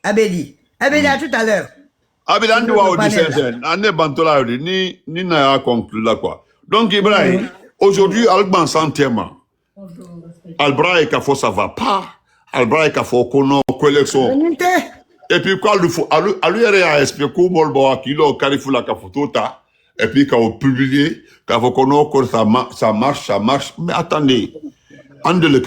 Abedi a tout à l'heure. Abedi a tout à l'heure. Ni n'a conclu là quoi. Donc, Ibrahim, aujourd'hui, Alban Santema, Albra et Kafo, ça va pas. Albra et Kafo, qu'on a collection. Et puis, quoi, il faut, à lui, il a expliqué comment il a carifou la Kafotota. Et puis, quand on publie, quand on connaît ça marche. Mais attendez. Le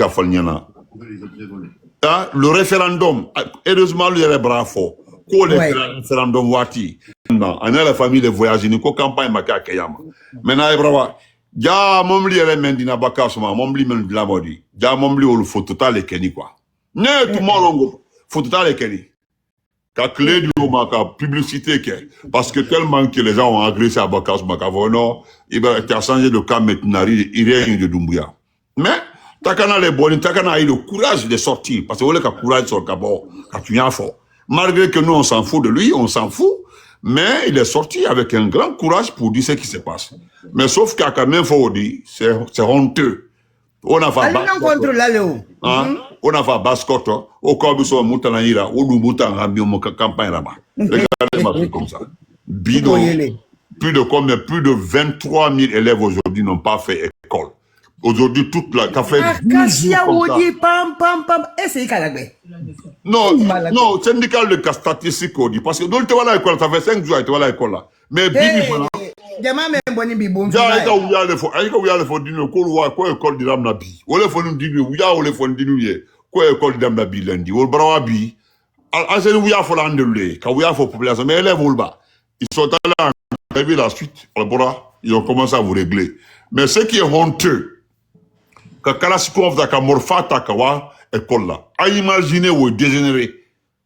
référendum, heureusement, il est bravo. Le référendum, wati. On a la famille de voyager, nous campagne maka kayama. Maintenant, il bravo. Ja momli ele mendina bakasuma, momli men la modi. Ja momli olu fototal e keni quoi. Ne tout monde fototal e keni. Ka clé du maka publicité que parce que tellement que les gens ont agressé à bakasuma kavono, il va changer de cas maintenant, il est de Doumbouya. Mais Takana les bonnes, Takana a eu le courage de sortir, parce que vous avez le courage sur le cabot, quand tu y as fort. Malgré que nous, on s'en fout de lui, on s'en fout, mais il est sorti avec un grand courage pour dire ce qui se passe. Mais sauf qu'à quand même, faut dire, c'est honteux. On a fait on a fait bascotte, au cas où on monte en ira, ou nous montons en campagne là-bas. Regardez-moi comme ça. Bidon. Plus de 23 000 élèves aujourd'hui n'ont pas fait école. Aujourd'hui, toute la café. Non, syndical de statistique, parce que donc tu vas à l'école, ça fait 5 jours, tu vas à l'école là. Mais Bibi, ils sont allés en la suite, ils ont commencé à vous régler. Mais ce qui est honteux, que Kalasikov da Morfata Kawa école là. À imaginer où dégénéré.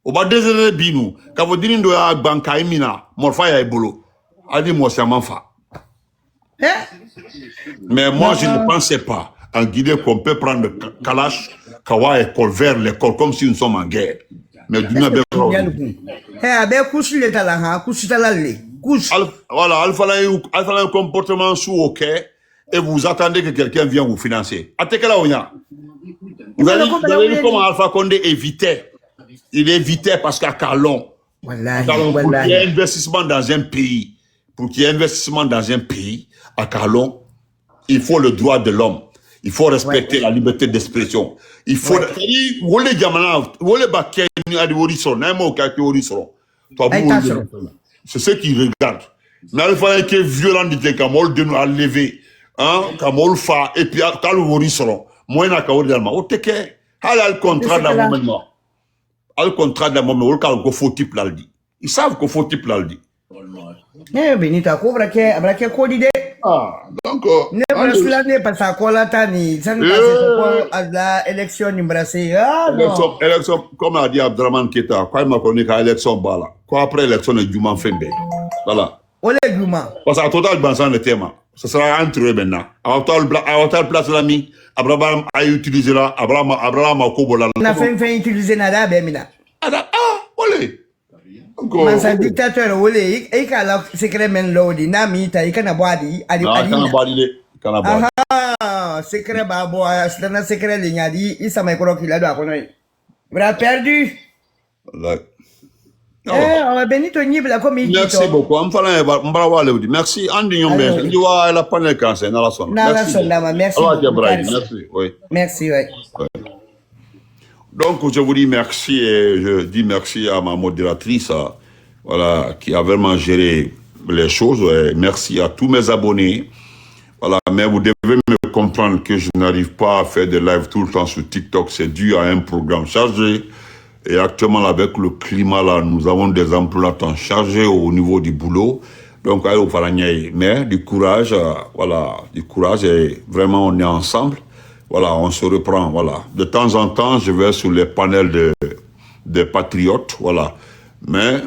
On va dégénérer binou. Quand vous dites que la banque a émina, Morfa ya ebolo. A dit moi c'est manfa. Mais moi je ne pensais pas en Guinée qu'on peut prendre Kalash, Kawa école vers l'école comme si nous sommes en guerre. Mais du n'a voilà, il fallait un comportement sous au quai. Et vous attendez que quelqu'un vienne vous financer. Vous avez vu comment Alpha Condé évitait. Il évitait parce qu'à Calon, pour qu'il y ait investissement dans un pays, à Calon, il faut le droit de l'homme. Il faut respecter la liberté d'expression. Il faut... C'est ce qu'ils regardent. Mais il fallait que violent de Kamol de nous a levé. Kamol fa et puis quand le wori solo moi na kawri dalma o teke al contrat d'un moment au faut type laldi ils savent qu'il faut type laldi benita ko brake ko dide donc ne pas pas ça ko la tani ça ne passe pas la élection ni brasser élection comme a dit Abdraman Keta quand il m'a connu qu'à élection bala quoi après élection de Juma Fembe voilà ole Juma parce que total bansan le thème Ce sera entre eux maintenant. À votre place, l'ami, Abraham a utilisé là, Abraham a kobola. On a fait utiliser nada, Bemina. Olé. Man sa dictateur, olé, et qu'à la secret men lodi, nami, ta, ikana boadi, secret babo, c'est un secret lignadi, il s'en met quoi qu'il a doit connaître. Bras perdu. On va bénir ton niveau la comédie. Merci beaucoup. Merci. Andy Yombe. Tu vois la panel cancer dans la sonde. Merci. Merci. Oui. Merci. Donc, je vous dis merci et je dis merci à ma modératrice, voilà, qui a vraiment géré les choses. Et merci à tous mes abonnés. Voilà, mais vous devez me comprendre que je n'arrive pas à faire des lives tout le temps sur TikTok. C'est dû à un programme chargé. Et actuellement, avec le climat, là, nous avons des emplois temps chargés au niveau du boulot. Donc, mais du courage, voilà, du courage et vraiment, on est ensemble. Voilà, on se reprend, voilà. De temps en temps, je vais sur les panels des patriotes, voilà. Mais